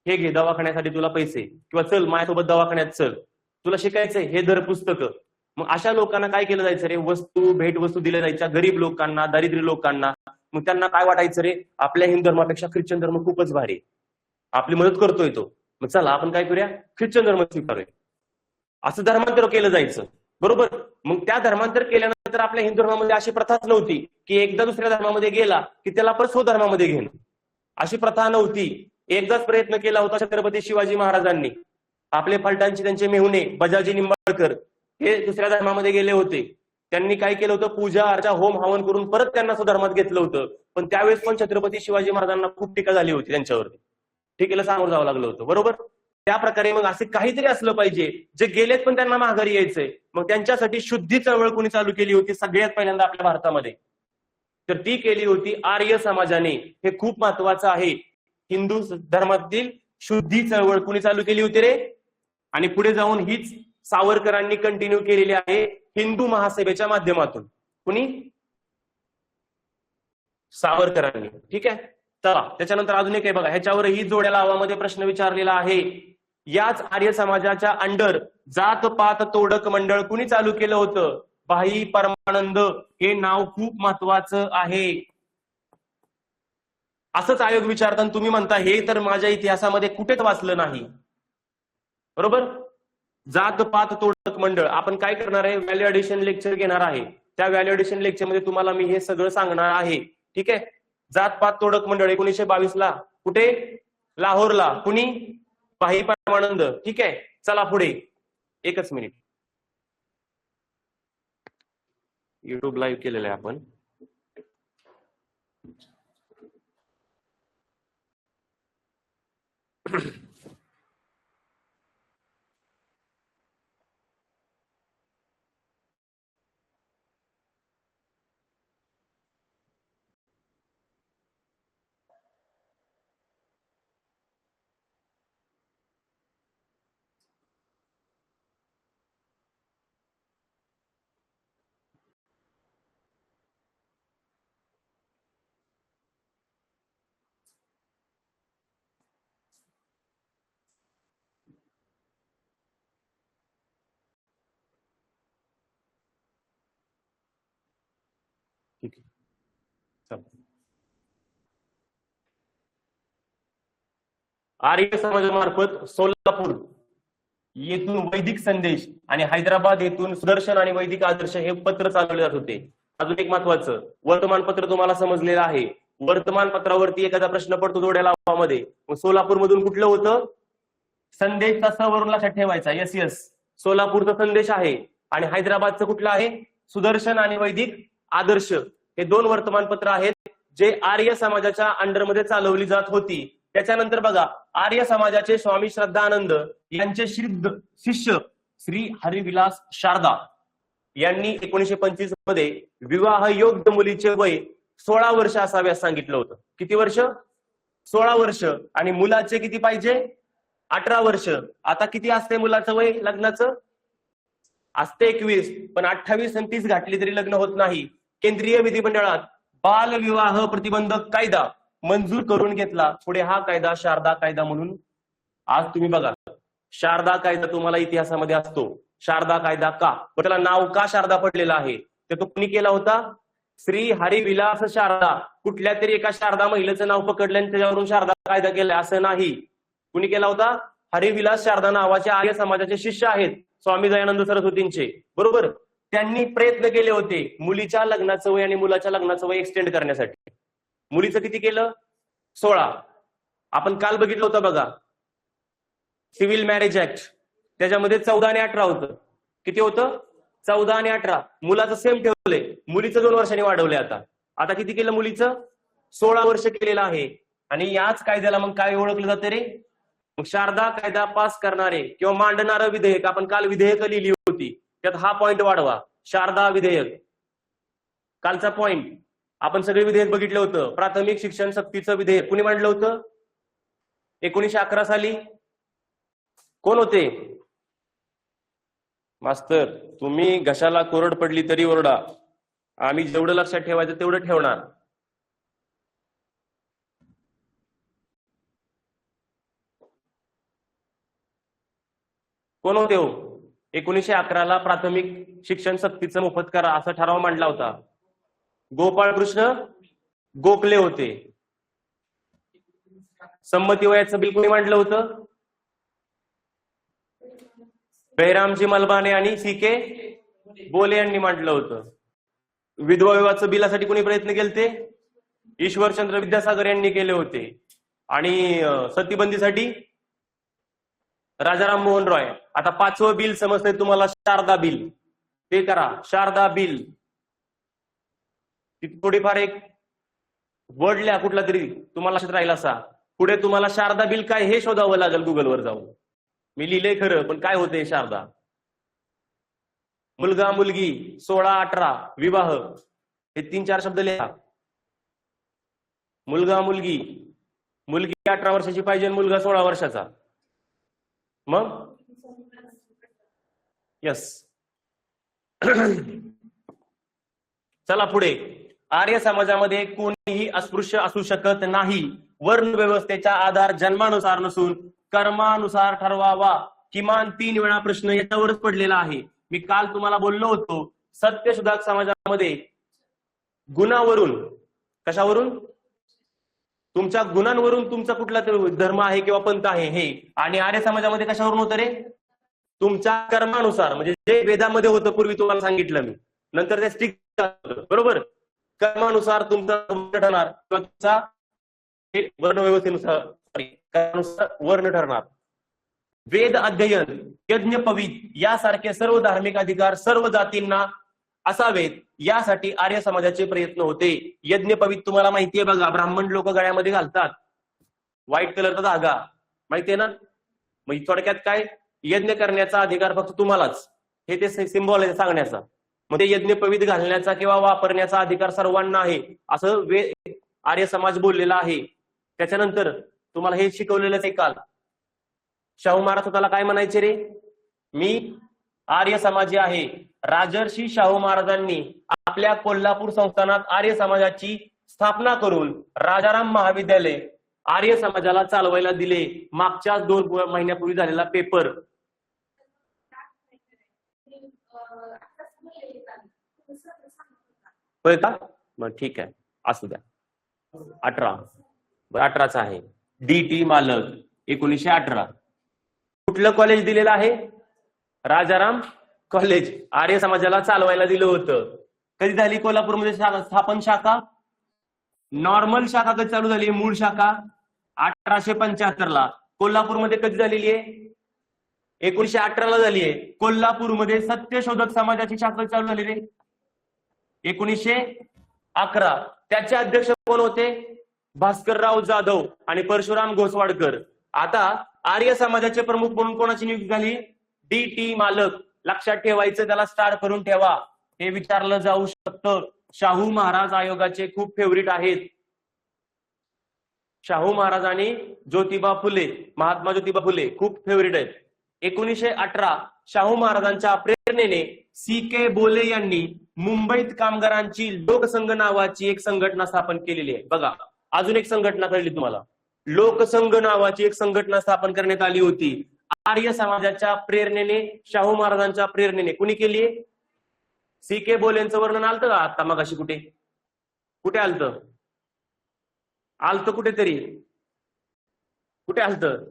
हे घे दवाखान्यासाठी तुला पैसे, किंवा चल माझ्यासोबत दवाखान्यात चल, तुला शिकायचंय, हे धर पुस्तकं. मग अशा लोकांना काय केलं जायचं रे? वस्तू, भेट वस्तू दिल्या जायच्या गरीब लोकांना, दारिद्र्य लोकांना. मग त्यांना काय वाटायचं रे? आपल्या हिंदू धर्मापेक्षा ख्रिश्चन धर्म खूपच भारी, आपली मदत करतोय तो, मग चला आपण काय करूया? ख्रिश्चन धर्म स्वीकारूया. असं धर्मांतर केलं जायचं. बरोबर. मग त्या धर्मांतर केल्यानंतर आपल्या हिंदू धर्मामध्ये अशी प्रथाच नव्हती की एकदा दुसऱ्या धर्मामध्ये गेला की त्याला परत स्वधर्मामध्ये घेणं. अशी प्रथा नव्हती. एकदाच प्रयत्न केला होता छत्रपती शिवाजी महाराजांनी. आपले फलटणचे त्यांचे मेहुणे बजाजी निंबाळकर हे दुसऱ्या धर्मामध्ये गेले होते. त्यांनी काय केलं होतं? पूजा अर्चा, होम हवन करून परत त्यांना स्वधर्मात घेतलं होतं. पण त्यावेळेस पण छत्रपती शिवाजी महाराजांना खूप टीका झाली होती त्यांच्यावरती. टीकेला सामोरं जावं लागलं होतं. बरोबर. त्या प्रकारे मग असे काहीतरी असलं पाहिजे, जे गेलेत पण त्यांना माघारी यायचंय. मग त्यांच्यासाठी शुद्धी चळवळ कोणी चालू केली होती सगळ्यात पहिल्यांदा आपल्या भारतामध्ये? तर ती केली होती आर्य समाजाने. हे खूप महत्वाचं आहे. हिंदू धर्मातील शुद्धी चळवळ कोणी चालू केली होती रे? आणि पुढे जाऊन हीच सावरकरांनी कंटिन्यू केलेली आहे हिंदू महासभेच्या माध्यमातून. कुणी? सावरकरांनी. ठीक आहे. चला, त्याच्यानंतर अजून एक आहे बघा, ह्याच्यावरही जोड्या लावामध्ये प्रश्न विचारलेला आहे. याच आर्य समाजाच्या अंडर जात पात तोडक मंडळ कुणी चालू केलं होतं? भाई परमानंद. हे नाव खूप महत्वाचं आहे. असंच आयोग विचारताना तुम्ही म्हणता हे तर माझ्या इतिहासामध्ये कुठेच वाचलं नाही. बरोबर. जात पात तोडक मंडळ. आपण काय करणार आहे? व्हॅल्यू ऍडिशन लेक्चर घेणार आहे. त्या व्हॅल्यू ऍडिशन लेक्चर मध्ये तुम्हाला मी हे सगळं सांगणार आहे. ठीक आहे. जात पात तोडक मंडळ 1922 ला कुठे? लाहोरला. कुणी? भाई परमानंद. ठीक आहे. चला पुढे. एकच मिनिट. युट्यूब लाईव्ह केलेलं आहे आपण. ठीक आहे. आर्य समाजामार्फत सोलापूर येथून वैदिक संदेश आणि हैदराबाद येथून सुदर्शन आणि वैदिक आदर्श हे पत्र चालवले जात होते. अजून एक महत्वाचं वर्तमानपत्र तुम्हाला समजलेलं आहे. वर्तमानपत्रावरती एखादा प्रश्न पडतो जोड्या लावामध्ये. सोलापूर मधून कुठलं होतं? संदेशचा सवरून लक्षात ठेवायचा. Yes yes. सोलापूरचा संदेश आहे आणि हैदराबादचं कुठलं आहे? सुदर्शन आणि वैदिक आदर्श. हे दोन वर्तमानपत्र आहेत जे आर्य समाजाच्या अंडरमध्ये चालवली जात होती. त्याच्यानंतर बघा आर्य समाजाचे स्वामी श्रद्धानंद यांचे शिष्य श्री हरिविलास शारदा यांनी 1925 मध्ये विवाह योग्य मुलीचे वय 16 वर्ष असावे असं सांगितलं होतं. किती वर्ष? 16 वर्ष. आणि मुलाचे किती पाहिजे? 18 वर्ष. आता किती असते मुलाचं वय लग्नाचं? असते 21. पण 28 आणि 30 घातली तरी लग्न होत नाही. केंद्रीय विधिमंडळात बालविवाह प्रतिबंधक कायदा मंजूर करून घेतला. पुढे हा कायदा शारदा कायदा म्हणून आज तुम्ही बघा. शारदा कायदा तुम्हाला इतिहासामध्ये असतो. शारदा कायदा का? पण त्याला नाव का शारदा पडलेलं आहे? ते तो कुणी केला होता? श्री हरिविलास शारदा. कुठल्या तरी एका शारदा महिलेचं नाव पकडलं आणि त्याच्यावरून शारदा कायदा केलाय असं नाही. कुणी केला होता? हरिविलास शारदा नावाचे आर्य समाजाचे शिष्य आहेत स्वामी दयानंद सरस्वतींचे. बरोबर. त्यांनी प्रयत्न केले होते मुलीच्या लग्नाचं वय आणि मुलाच्या लग्नाचं वय एक्सटेंड करण्यासाठी. मुलीचं किती केलं? 16. आपण काल बघितलं होतं बघा सिव्हिल मॅरेज ऍक्ट. त्याच्यामध्ये 14 आणि 18 होतं. किती होतं? 14 आणि 18. मुलाचं सेम ठेवलंय. मुलीचं 2 वर्षांनी वाढवलंय. आता किती केलं मुलीचं? 16 वर्ष केलेलं आहे. आणि याच कायद्याला मग काय ओळखलं जातं रे? मग शारदा कायदा पास करणारे किंवा मांडणारं विधेयक. आपण काल विधेयक लिहिली होती त्यात हा पॉइंट वाढवा. शारदा विधेयक कालचा पॉइंट. आपण सगळे विधेयक बघितलं होतं. प्राथमिक शिक्षण सक्तीचं विधेयक कुणी मांडलं होतं? 1911 साली. कोण होते? मास्तर तुम्ही घशाला कोरड पडली तरी ओरडा. आम्ही जेवढं लक्षात ठेवायचं तेवढं ठेवणार. कोण होते हो? 1911 प्राथमिक शिक्षण सक्तीचं मोफत करा असा ठराव मांडला होता. गोपाळकृष्ण गोखले होते. संमती वयाचं बिल कोणी मांडलं होतं? बहिरामजी मलबाने आणि CK बोले यांनी मांडलं होतं. विधवा विवाहाचं बिलासाठी कोणी प्रयत्न केले? ईश्वरचंद्र विद्यासागर यांनी केले होते. आणि सतीबंदीसाठी राजाराम मोहन रॉय. आता 5वं बिल समजतंय तुम्हाला? शारदा बिल. ते करा. शारदा बिल. थोडीफार एक वर्ड लिहा कुठला तरी तुम्हाला लक्षात राहील असा. पुढे तुम्हाला शारदा बिल काय हे शोधावं लागेल गुगलवर जाऊन. मी लिहिलंय खरं पण काय होतंय शारदा? मुलगा मुलगी 16-18 विवाह हे 3-4 शब्द लिहा. मुलगा मुलगी. मुलगी 18 वर्षाची पाहिजे, मुलगा 16 वर्षाचा. मग यस. चला पुढे. आर्य समाजामध्ये कोणीही अस्पृश्य असू शकत नाही. वर्ण व्यवस्थेचा आधार जन्मानुसार नसून कर्मानुसार ठरवावा. किमान 3 वेळा प्रश्न याच्यावरच पडलेला आहे. मी काल तुम्हाला बोललो होतो सत्यशोधक समाजामध्ये गुणावरून, कशावरून, तुमच्या गुणांवरून तुमचा कुठला तरी धर्म आहे किंवा पंथ आहे हे, आणि आर्य समाजामध्ये कशावरून होतं रे, तुमच्या कर्मानुसार. म्हणजे जे वेदामध्ये होतं पूर्वी तुम्हाला सांगितलं मी, नंतर ते स्टिक बरोबर, कर्मानुसार तुमचा ठरणार किंवा तुमचा वर्णव्यवस्थेनुसार वर्ण ठरणार. वेद अध्ययन, यज्ञ पवित यासारखे सर्व धार्मिक अधिकार सर्व जातींना असावेत यासाठी आर्य समाजाचे प्रयत्न होते. यज्ञ पवित तुम्हाला माहितीये बघा, ब्राह्मण लोक गळ्यामध्ये घालतात व्हाईट कलरचा धागा, माहितीये ना. मग थोडक्यात काय, यज्ञ करण्याचा अधिकार फक्त तुम्हालाच, हे ते सिंबॉल आहे सांगण्याचा. मग ते यज्ञ पवित घालण्याचा किंवा वापरण्याचा अधिकार सर्वांना आहे असं आर्य समाज बोललेला आहे. त्याच्यानंतर तुम्हाला हे शिकवलेलंच आहे काल. शाहू महाराज स्वतःला काय म्हणायचे रे, मी आर्य समाजी आहे. राजर्षी शाहू महाराजांनी आपल्या कोल्हापूर संस्थानात आर्य समाजाची स्थापना करून राजाराम महाविद्यालय आर्य समाजाला चालवायला दिले. मागच्या 2 महिन्यापूर्वी झालेला पेपर. होय का, मग ठीक आहे, असू द्या. 18चा आहे. DT मालक 1918. कुठलं कॉलेज दिलेलं आहे, राजाराम कॉलेज, आर्य समाजाला चालवायला दिलं होतं. कधी झाली कोल्हापूरमध्ये स्थापन शाखा, नॉर्मल शाखा कधी चालू झाली, मूळ शाखा 1875ला. कोल्हापूरमध्ये कधी झालेली आहे, 1918ला झाली आहे. कोल्हापूरमध्ये सत्यशोधक समाजाची शाखा चालू झाली रे 1911. त्याचे अध्यक्ष कोण होते, भास्करराव जाधव आणि परशुराम घोसवाडकर. आता आर्य समाजाचे प्रमुख म्हणून कोणाची नियुक्ती झाली, DT मालक. लक्षात ठेवायचं, त्याला स्टार करून ठेवा, हे विचारलं जाऊ शकतं. शाहू महाराज आयोगाचे खूप फेवरिट आहेत. शाहू महाराज आणि ज्योतिबा फुले, महात्मा ज्योतिबा फुले खूप फेवरिट आहेत. 1918 शाहू महाराजांच्या प्रेरणेने CK बोले यांनी मुंबईत कामगारांची लोकसंघ नावाची एक संघटना स्थापन केलेली आहे. बघा, अजून एक संघटना कळली तुम्हाला, लोकसंघ नावाची एक संघटना स्थापन करण्यात आली होती. आर्य समाजाच्या प्रेरणेने, शाहू महाराजांच्या प्रेरणेने. कुणी केली, CK बोलेंचं वर्णन आलतं का आता मगाशी, कुठे आलतं, कुठेतरी, कुठे आलतं,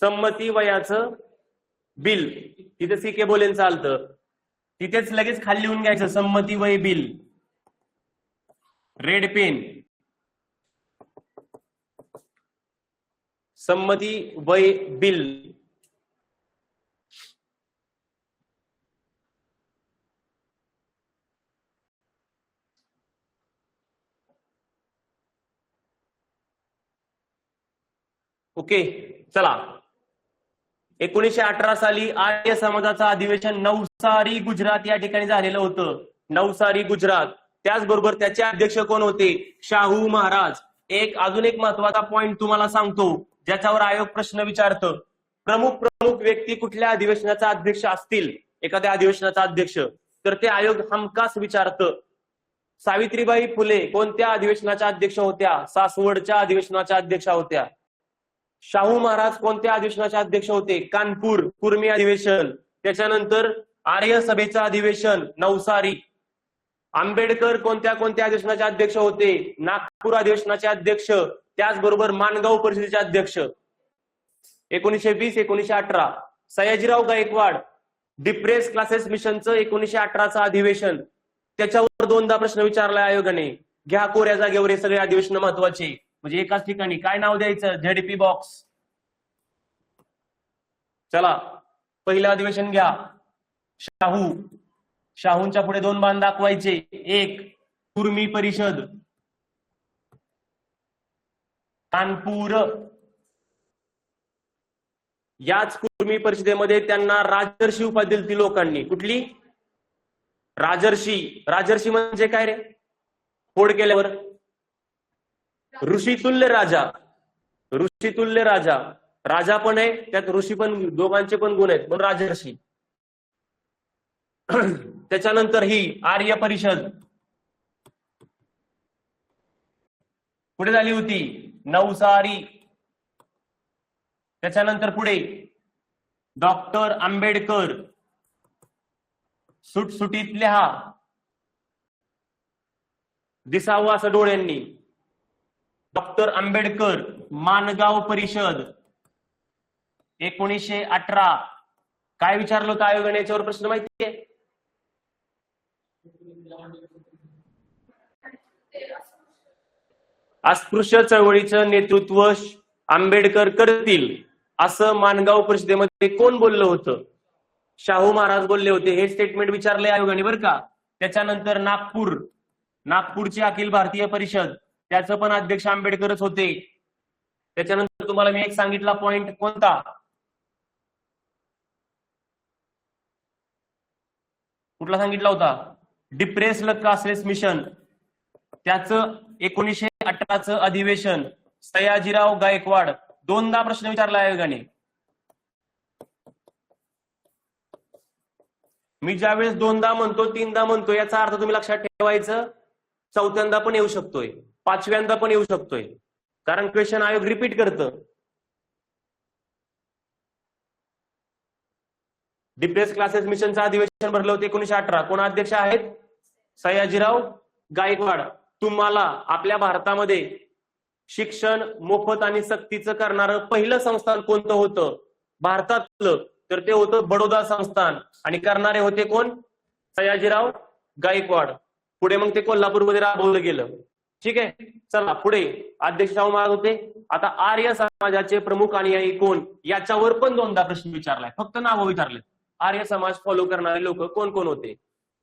संमती वयाचं बिल, तिथे CK बोलेंचं आलतं. तिथेच लगेच खाली लिहून घ्यायचं, संमती वय बिल, रेड पेन, संमती वय बिल. ओके, चला. 1918 साली आर्य समाजाचं अधिवेशन नवसारी गुजरात या ठिकाणी झालेलं होतं. नवसारी गुजरात. त्याचबरोबर त्याचे अध्यक्ष कोण होते, शाहू महाराज. अजून एक महत्वाचा पॉइंट तुम्हाला सांगतो, ज्याच्यावर आयोग प्रश्न विचारतं. प्रमुख व्यक्ती कुठल्या अधिवेशनाचा अध्यक्ष असतील, एखाद्या अधिवेशनाचा अध्यक्ष, तर ते आयोग हमखास विचारतं. सावित्रीबाई फुले कोणत्या अधिवेशनाच्या अध्यक्ष होत्या, सासवडच्या अधिवेशनाच्या अध्यक्षा होत्या. शाहू महाराज कोणत्या अधिवेशनाचे अध्यक्ष होते, कानपूर कुर्मी अधिवेशन. त्याच्यानंतर आर्य सभेचं अधिवेशन नवसारी. आंबेडकर कोणत्या अधिवेशनाचे अध्यक्ष होते, नागपूर अधिवेशनाचे अध्यक्ष. त्याचबरोबर माणगाव परिषदेचे अध्यक्ष 1920-1918. सयाजीराव गायकवाड डिप्रेस क्लासेस मिशनचं 1918चं अधिवेशन. त्याच्यावर 2दा प्रश्न विचारलाय आयोगाने. घ्या कोऱ्या जागेवर हे सगळे अधिवेशन महत्वाचे. म्हणजे एकाच ठिकाणी काय नाव द्यायचं, ZP बॉक्स. चला, पहिलं अधिवेशन घ्या, शाहूंच्या पुढे 2 बाण दाखवायचे. 1 कुर्मी परिषद कानपूर. याच कुर्मी परिषदेमध्ये त्यांना राजर्षी उपाधी दिली लोकांनी. कुठली, राजर्षी म्हणजे काय रे, फोड केल्यावर ऋषितुल्य राजा. राजा पण आहे त्यात, ऋषी पण, दोघांचे पण गुण आहेत, पण राजर्षी. त्याच्यानंतर ही आर्य परिषद पुढे झाली होती, नवसारी. त्याच्यानंतर पुढे डॉक्टर आंबेडकर सुटसुटीत लिहा, दिसावं असं डोळ्यांनी. डॉक्टर आंबेडकर माणगाव परिषद 1918. काय विचारलं होतं आयोगाने याच्यावर प्रश्न माहितीये? अस्पृश्य चळवळीचं नेतृत्व आंबेडकर करतील असं माणगाव परिषदेमध्ये कोण बोललं होतं? शाहू महाराज बोलले होते. हे स्टेटमेंट विचारले आयोगाने बरं का. त्याच्यानंतर नागपूरची अखिल भारतीय परिषद, त्याचं पण अध्यक्ष आंबेडकरच होते. त्याच्यानंतर तुम्हाला मी एक सांगितला पॉइंट, कोणता? कुठला सांगितला होता? डिप्रेस्ड क्लासेस मिशन, त्याचं 1918चं अधिवेशन, सयाजीराव गायकवाड. दोनदा प्रश्न विचारला आयोगाने. मी ज्यावेळेस दोनदा म्हणतो, तीनदा म्हणतो, याचा अर्थ तुम्ही लक्षात ठेवायचं, चौथ्यांदा पण येऊ शकतोय, पाचव्यांदा पण येऊ शकतोय, कारण क्वेश्चन आयोग रिपीट करतं. डिप्रेस क्लासेस मिशनचं अधिवेशन भरलं होतं 1918. कोण अध्यक्ष आहेत? सयाजीराव गायकवाड. तुम्हाला आपल्या भारतामध्ये शिक्षण मोफत आणि सक्तीचं करणारं पहिलं संस्थान कोणतं होतं भारतातलं? तर ते होतं बडोदा संस्थान. आणि करणारे होते कोण? सयाजीराव गायकवाड. पुढे मग ते कोल्हापूरमध्ये राबवलं गेलं. ठीक आहे, चला पुढे. अध्यक्ष शाहू महाराज होते. आता आर्य समाजाचे प्रमुख अनुयायी कोण, याच्यावर पण दोनदा प्रश्न विचारलाय. फक्त नावं विचारले. आर्य समाज फॉलो करणारे लोक कोण कोण होते?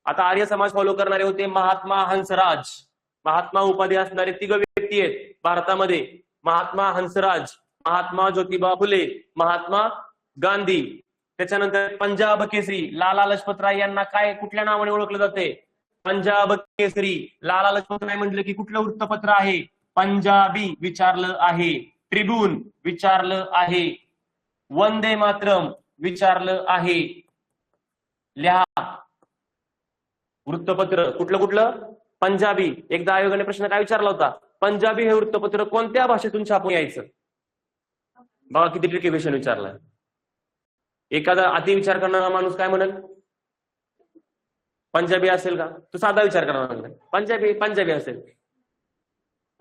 आता आर्य समाज फॉलो करणारे होते महात्मा हंसराज. महात्मा उपाधी असणारे 3 व्यक्ती आहेत भारतामध्ये: महात्मा हंसराज, महात्मा ज्योतिबा फुले, महात्मा गांधी. त्याच्यानंतर पंजाब केसरी लाला लजपतराय यांना काय कुठल्या नावाने ओळखलं जाते? पंजाब केसरी. लाला लजपतराय म्हटलं की कुठलं वृत्तपत्र आहे? पंजाबी विचारलं आहे. ट्रिब्यून विचारलं आहे. वंदे मातरम विचारलं आहे. लिहा वृत्तपत्र कुठलं कुठलं? पंजाबी. एकदा आयोगाने प्रश्न काय विचारला होता? पंजाबी हे वृत्तपत्र कोणत्या भाषेतून छापून यायचं? बघा किती ट्रिकी क्वेश्चन विचारलाय. एखादा अति विचार करणारा माणूस काय म्हणेल? पंजाबी असेल का? तो साधा विचार करणार पंजाबी असेल.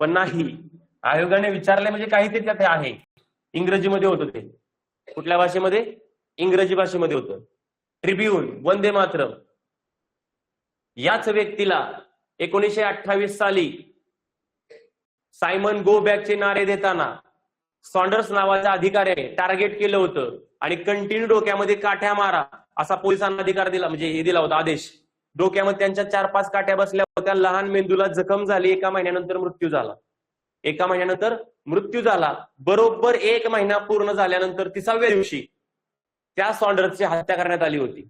पण नाही, आयोगाने विचारले म्हणजे काहीतरी त्यात आहे. इंग्रजीमध्ये होतं ते. कुठल्या भाषेमध्ये? इंग्रजी भाषेमध्ये होतं. ट्रिब्यून, वंदे मातरम. याच व्यक्तीला 1928 साली सायमन गो बॅकचे नारे देताना सॉन्डर्स नावाच्या अधिकाऱ्याने टार्गेट केलं होतं आणि कंटिन्यू डोक्यामध्ये काठ्या मारा असा पोलिसांना अधिकार दिला, म्हणजे हे दिला होता आदेश. डोक्यामध्ये त्यांच्या 4-5 काठ्या बसल्या होत्या. लहान मेंदूला जखम झाली. 1 महिन्यानंतर मृत्यू झाला. 1 महिन्यानंतर मृत्यू झाला. बरोबर 1 महिना पूर्ण झाल्यानंतर 30व्या दिवशी त्या सॉन्डर्सची हत्या करण्यात आली होती.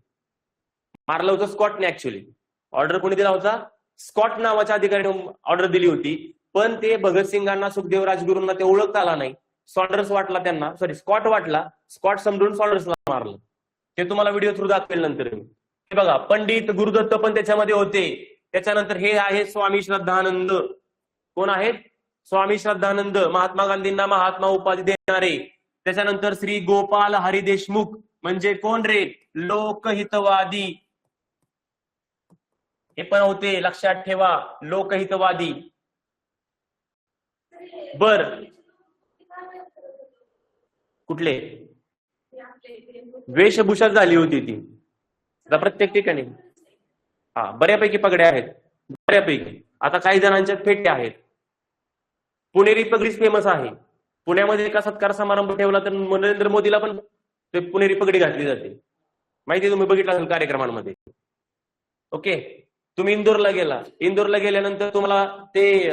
मारलं होतं स्कॉटने. ऍक्च्युअली ऑर्डर कोणी दिला होता? स्कॉट नावाच्या अधिकाऱ्याने ऑर्डर दिली होती. पण ते भगतसिंगांना, सुखदेव राजगुरूंना ते ओळखता आला नाही. सॉन्डर्स वाटला त्यांना, स्कॉट वाटला. स्कॉट समजून सॉन्डर्सला मारलं. ते तुम्हाला व्हिडिओ थ्रू दाखवेल नंतर मी. हे बघा, पंडित गुरुदत्त पण त्याच्यामध्ये होते. त्याच्यानंतर हे आहे स्वामी श्रद्धानंद. कोण आहेत? स्वामी श्रद्धानंद, महात्मा गांधींना महात्मा उपाधी देणारे. त्याच्यानंतर श्री गोपाल हरी देशमुख, म्हणजे कोण रे? लोकहितवादी. हे पण होते, लक्षात ठेवा, लोकहितवादी. बर, कुठले? वेशभूषा झाली होती ती प्रत्येक ठिकाणी. हा, बऱ्यापैकी पगड्या आहेत, बऱ्यापैकी. आता काही जणांच्या फेटे आहेत. पुणेरी पगडीच फेमस आहे. पुण्यामध्ये एका सत्कार समारंभ ठेवला तर नरेंद्र मोदीला पण ते पुणेरी पगडी घातली जाते. माहिती, तुम्ही बघितलं असेल कार्यक्रमांमध्ये. ओके, तुम्ही इंदोरला गेला. इंदोरला गेल्यानंतर तुम्हाला ते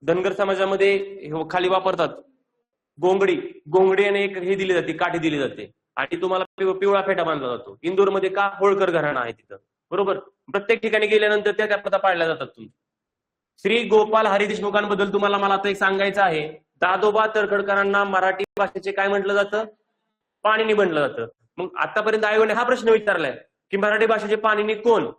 धनगर समाजामध्ये खाली वापरतात गोंगडी आणि एक हे दिली जाते, काठी दिली जाते, आणि तुम्हाला पिवळा फेटा बांधला जातो. इंदोरमध्ये का? होळकर घराणा आहे तिथं. बरोबर. प्रत्येक ठिकाणी गेल्यानंतर त्या प्रथा पाळल्या जातात. तुम्ही श्री गोपाल हरी देशमुखांबद्दल तुम्हाला मला आता एक सांगायचं आहे. दादोबा तळखरकरांना मराठी भाषेचे काय म्हटलं जातं? पाणिनी म्हटलं जातं. मग आतापर्यंत आयोगाने हा प्रश्न विचारलाय की मराठी भाषेचे पाणिनी कोण?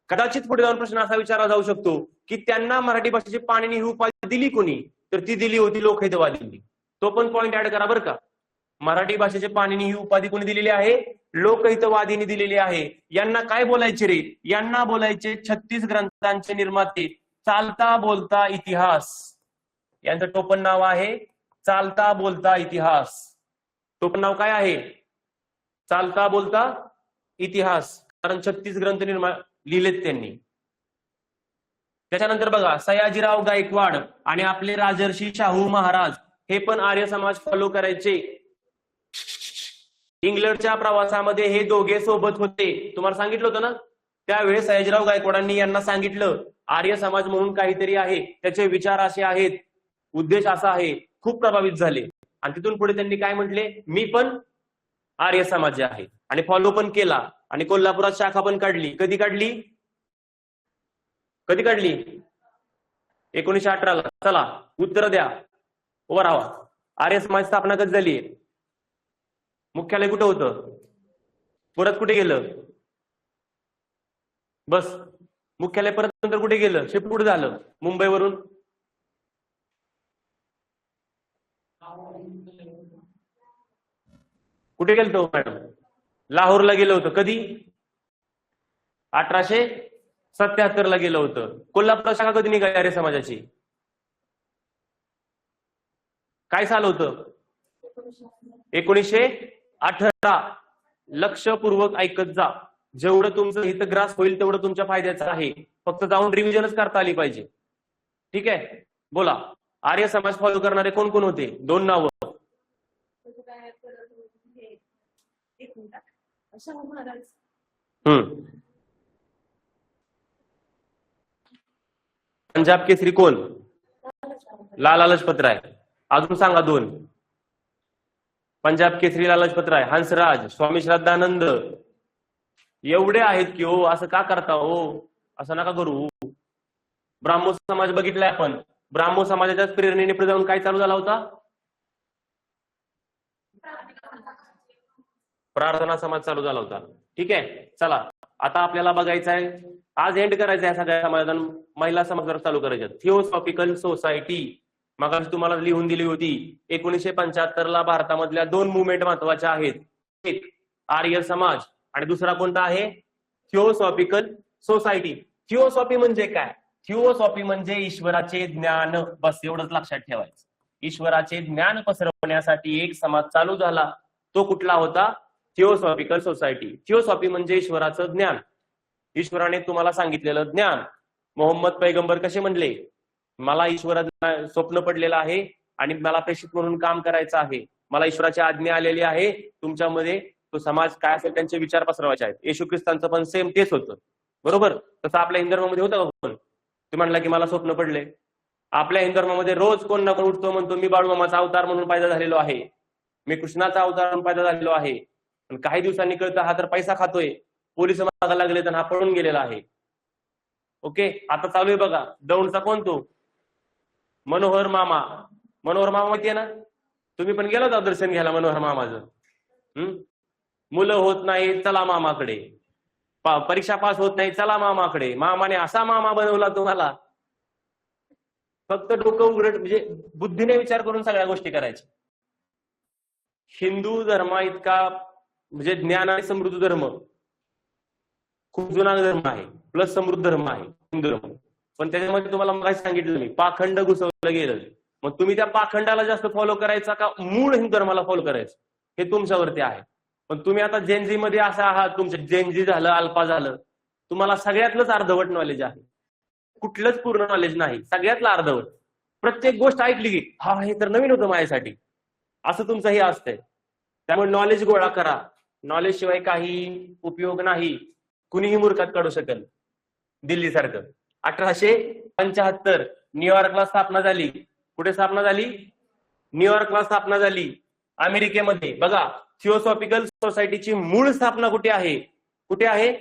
कदाचित पुढे जाऊन प्रश्न असा विचारला जाऊ शकतो की त्यांना मराठी भाषेची पाणिनी ही उपाधी दिली कोणी? तर ती दिली होती लोकहितवादींनी. तो पण पॉइंट ऍड करा बरं का. मराठी भाषेचे पाणिनी ही उपाधी कोणी दिलेली आहे? लोकहितवादीने दिलेली आहे. यांना काय बोलायचे रे? यांना बोलायचे 36 ग्रंथांचे निर्माते, चालता बोलता इतिहास. यांचं टोपण नाव आहे चालता बोलता इतिहास. टोपण नाव काय आहे? चालता बोलता इतिहास. कारण 36 ग्रंथ लिहिलेत त्यांनी. त्याच्यानंतर बघा सयाजीराव गायकवाड आणि आपले राजर्षी शाहू महाराज हे पण आर्य समाज फॉलो करायचे. इंग्लंडच्या प्रवासामध्ये हे दोघे सोबत होते. तुम्हाला सांगितलं होतं ना त्यावेळेस सयाजीराव गायकवाडांनी यांना सांगितलं आर्य समाज म्हणून काहीतरी आहे, त्याचे विचार असे आहेत, उद्देश असा आहे. खूप प्रभावित झाले आणि तिथून पुढे त्यांनी काय म्हटले, मी पण आर्य समाज आहे आणि फॉलो पण केला आणि कोल्हापुरात शाखा पण काढली. कधी काढली? 1918 ला. चला उत्तर द्या, उभा राहा. आर्य समाज स्थापना कधी झाली? मुख्यालय कुठं होतं? परत कुठे गेलं? बस मुख्यालय परत नंतर कुठे गेलं? शिफ्ट कुठे झालं मुंबईवरून? कुठे गेलो मॅडम? लाहोरला गेलं होतं. कधी? 1877 ला गेलं होतं. कोल्हापूर शाखा कधी निघाली आर्य समाजाची? काय साल होतं? 1918. लक्षपूर्वक ऐकत जा. जेवढं तुमचं हितग्रास होईल तेवढं तुमच्या फायद्याचं आहे. फक्त जाऊन रिव्हिजनच करता आली पाहिजे. ठीक आहे, बोला. आर्य समाज फॉलो करणारे कोण कोण होते? 2 नावं. पंजाब केसरी कोण? लाला लजपत राय. अजून सांगा 2. पंजाब केसरी लाला लजपत राय, हंसराज, स्वामी श्रद्धानंद. एवढे आहेत की हो, असं का करता हो? असं नका करू. ब्राह्मो समाज बघितलाय आपण. ब्राह्मो समाजाच्या प्रेरणेने पुढे जाऊन काय चालू झाला होता? प्रार्थना समाज चालू झाला होता. ठीक आहे, चला आता आपल्याला बघायचं आहे, आज एंड करायचं आहे सगळ्या समाजात. महिला समाज चालू करायचे. थिओसॉफिकल सोसायटी मग तुम्हाला लिहून दिली होती. 1975 ला भारतामधल्या 2 मुवमेंट महत्वाच्या आहेत. एक आर्य समाज आणि दुसरा कोणता आहे? Theosophical society. थिओसॉफी म्हणजे काय? थिओसॉफी म्हणजे ईश्वराचे ज्ञान. बस एवढंच लक्षात ठेवायचं. ईश्वराचे ज्ञान पसरवण्यासाठी एक समाज चालू झाला. तो कुठला होता? Theosophical society. थिओसॉफी म्हणजे ईश्वराचं ज्ञान. ईश्वराने तुम्हाला सांगितलेलं ज्ञान. मोहम्मद पैगंबर कसे म्हणले? मला ईश्वराचं स्वप्न पडलेलं आहे आणि मला प्रेषित म्हणून काम करायचं आहे. मला ईश्वराची आज्ञा आलेली आहे, तुमच्यामध्ये तो समाज काय असेल त्यांचे विचार पसरवायचे आहेत. येशू ख्रिस्तांचं पण सेम तेच होतं. बरोबर? तसं आपल्या हिंदू धर्मामध्ये होतं का कोण? ते म्हणला की मला स्वप्न पडले. आपल्या हिंदू धर्मामध्ये रोज कोण ना कोण उठतो म्हणतो मी बाळूमामाचा अवतार म्हणून पैदा झालेलो आहे, मी कृष्णाचा अवतार म्हणून पैदा झालेलो आहे. पण काही दिवसांनी कळतं हा तर पैसा खातोय, पोलीस मागायला लागले तर हा पळून गेलेला आहे. ओके, आता चालू आहे बघा दौंडचा कोण? तो मनोहर मामा. मनोहर मामा माहितीये ना? तुम्ही पण गेला होता दर्शन घ्यायला मनोहर मामाचं. मुलं होत नाही चला मामाकडे, परीक्षा पास होत नाही चला मामाकडे. मामाने असा मामा बनवला तुम्हाला. फक्त डोकं उघड म्हणजे बुद्धीने विचार करून सगळ्या गोष्टी करायच्या. हिंदू धर्मा इतका म्हणजे ज्ञान आणि समृद्ध धर्म, खूप जुना धर्म आहे, प्लस समृद्ध धर्म आहे हिंदू धर्म. पण त्याच्यामध्ये तुम्हाला मग सांगितलं मी पाखंड घुसवलं गेलं. मग तुम्ही त्या पाखंडाला जास्त फॉलो करायचा का मूळ हिंदू धर्माला फॉलो करायचं हे तुमच्यावरती आहे. पण तुम्ही आता जेनझी मध्ये असं आहात, तुमचं जेनझी झालं, अल्फा झालं, तुम्हाला सगळ्यातलंच अर्धवट नॉलेज आहे, कुठलंच पूर्ण नॉलेज नाही, सगळ्यातलं अर्धवट. प्रत्येक गोष्ट ऐकली की हा हे तर नवीन होतं माझ्यासाठी, असं तुमचं हे असतंय. त्यामुळे नॉलेज गोळा करा. नॉलेज शिवाय काही उपयोग नाही. कुणीही मूर्खात काढू शकेल. दिल्ली सारखं 1875 न्यूयॉर्कला स्थापना झाली. कुठे स्थापना झाली? न्यूयॉर्कला स्थापना झाली, अमेरिकेमध्ये. बघा थिओसॉफिकल सोसायटीची मूळ स्थापना कुठे आहे? कुठे आहे?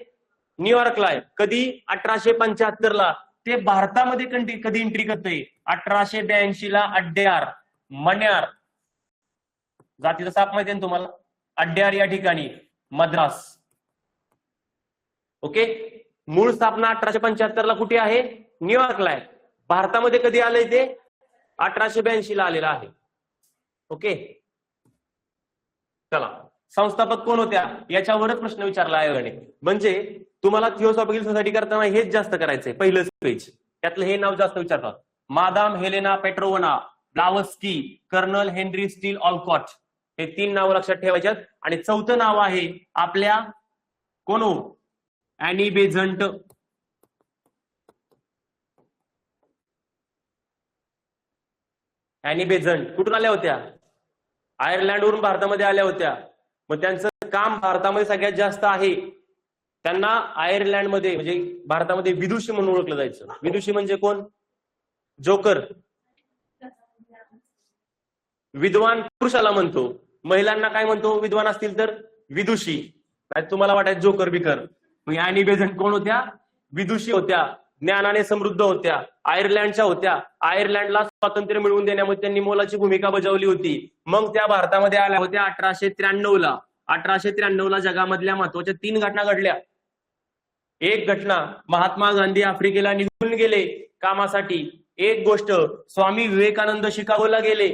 न्यूयॉर्कला आहे. कधी? 1875 ला. ते भारतामध्ये कधी एंट्री करते? 1882 ला. अड्यार मण्यार जातीचा साप माहिती आहे तुम्हाला? अड्यार या ठिकाणी मद्रास. ओके, मूळ स्थापना 1875 ला कुठे आहे? न्यूयॉर्कला आहे. भारतामध्ये कधी आलंय ते? 1882 ला आलेलं आहे. ओके, चला, संस्थापक कोण होत्या याच्यावरच प्रश्न विचारला आयोगाने. म्हणजे तुम्हाला थिओसॉफिकल सोसायटी करताना हेच जास्त करायचंय, पहिलंच पेज त्यातलं हे नाव जास्त विचारतात. Madame Helena Petrovna Blavatsky, colonel Henry Steel Olcott, हे 3 नावं लक्षात ठेवायच्यात. आणि 4थं नाव आहे आपल्या कोण हो, अॅनी बेझंट. अॅनी बेझंट कुठून आल्या होत्या? आयर्लंडवरून भारतामध्ये आल्या होत्या. मग त्यांचं काम भारतामध्ये सगळ्यात जास्त आहे. त्यांना आयर्लंडमध्ये म्हणजे भारतामध्ये विदुषी म्हणून ओळखलं जायचं. विदुषी म्हणजे कोण? जोकर. विद्वान पुरुषाला म्हणतो, महिलांना काय म्हणतो विद्वान असतील तर? विदुषी. तुम्हाला वाटायचं जोकर बिकर. मग अॅनी बेझंट कोण होत्या? विदुषी होत्या, ज्ञानाने समृद्ध होत्या, आयर्लंडच्या होत्या. आयर्लंडला स्वातंत्र्य मिळवून देण्यामध्ये त्यांनी मोलाची भूमिका बजावली होती. मग त्या भारतामध्ये आल्या होत्या 1893 ला. 1893 ला जगामधल्या महत्वाच्या 3 घटना घडल्या. एक घटना, महात्मा गांधी आफ्रिकेला निघून गेले कामासाठी. एक गोष्ट, स्वामी विवेकानंद शिकागोला गेले.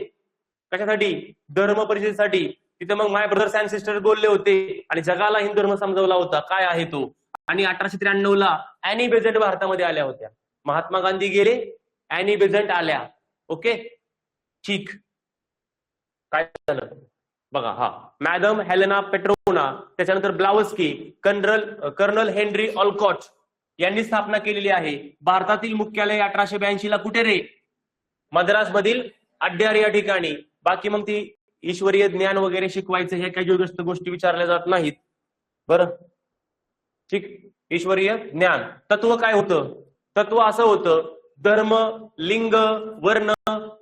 कशासाठी? धर्म परिषदेसाठी. तिथे मग माय ब्रदर्स अँड सिस्टर बोलले होते आणि जगाला हिंदू धर्म समजवला होता काय आहे तो. आणि 1893 ला अॅनी बेझंट भारतामध्ये आल्या होत्या. महात्मा गांधी गेले, अॅनी बेझंट आल्या. ओके, ठीक. काय झालं बघा. हा, मॅडम हेलेना पेट्रोवना, त्याच्यानंतर ब्लावस्की, कर्नल हेनरी ऑलकॉट यांनी स्थापना केलेली आहे. भारतातील मुख्यालय 1882 ला कुठे रे? मद्रास मधील अड्यार या ठिकाणी. बाकी मग ती ईश्वरीय ज्ञान वगैरे शिकवायचं हे काही गोष्टी विचारल्या जात नाहीत. बरं, ठीक. ईश्वरीय ज्ञान. तत्व काय होतं? तत्व असं होतं, धर्म, लिंग, वर्ण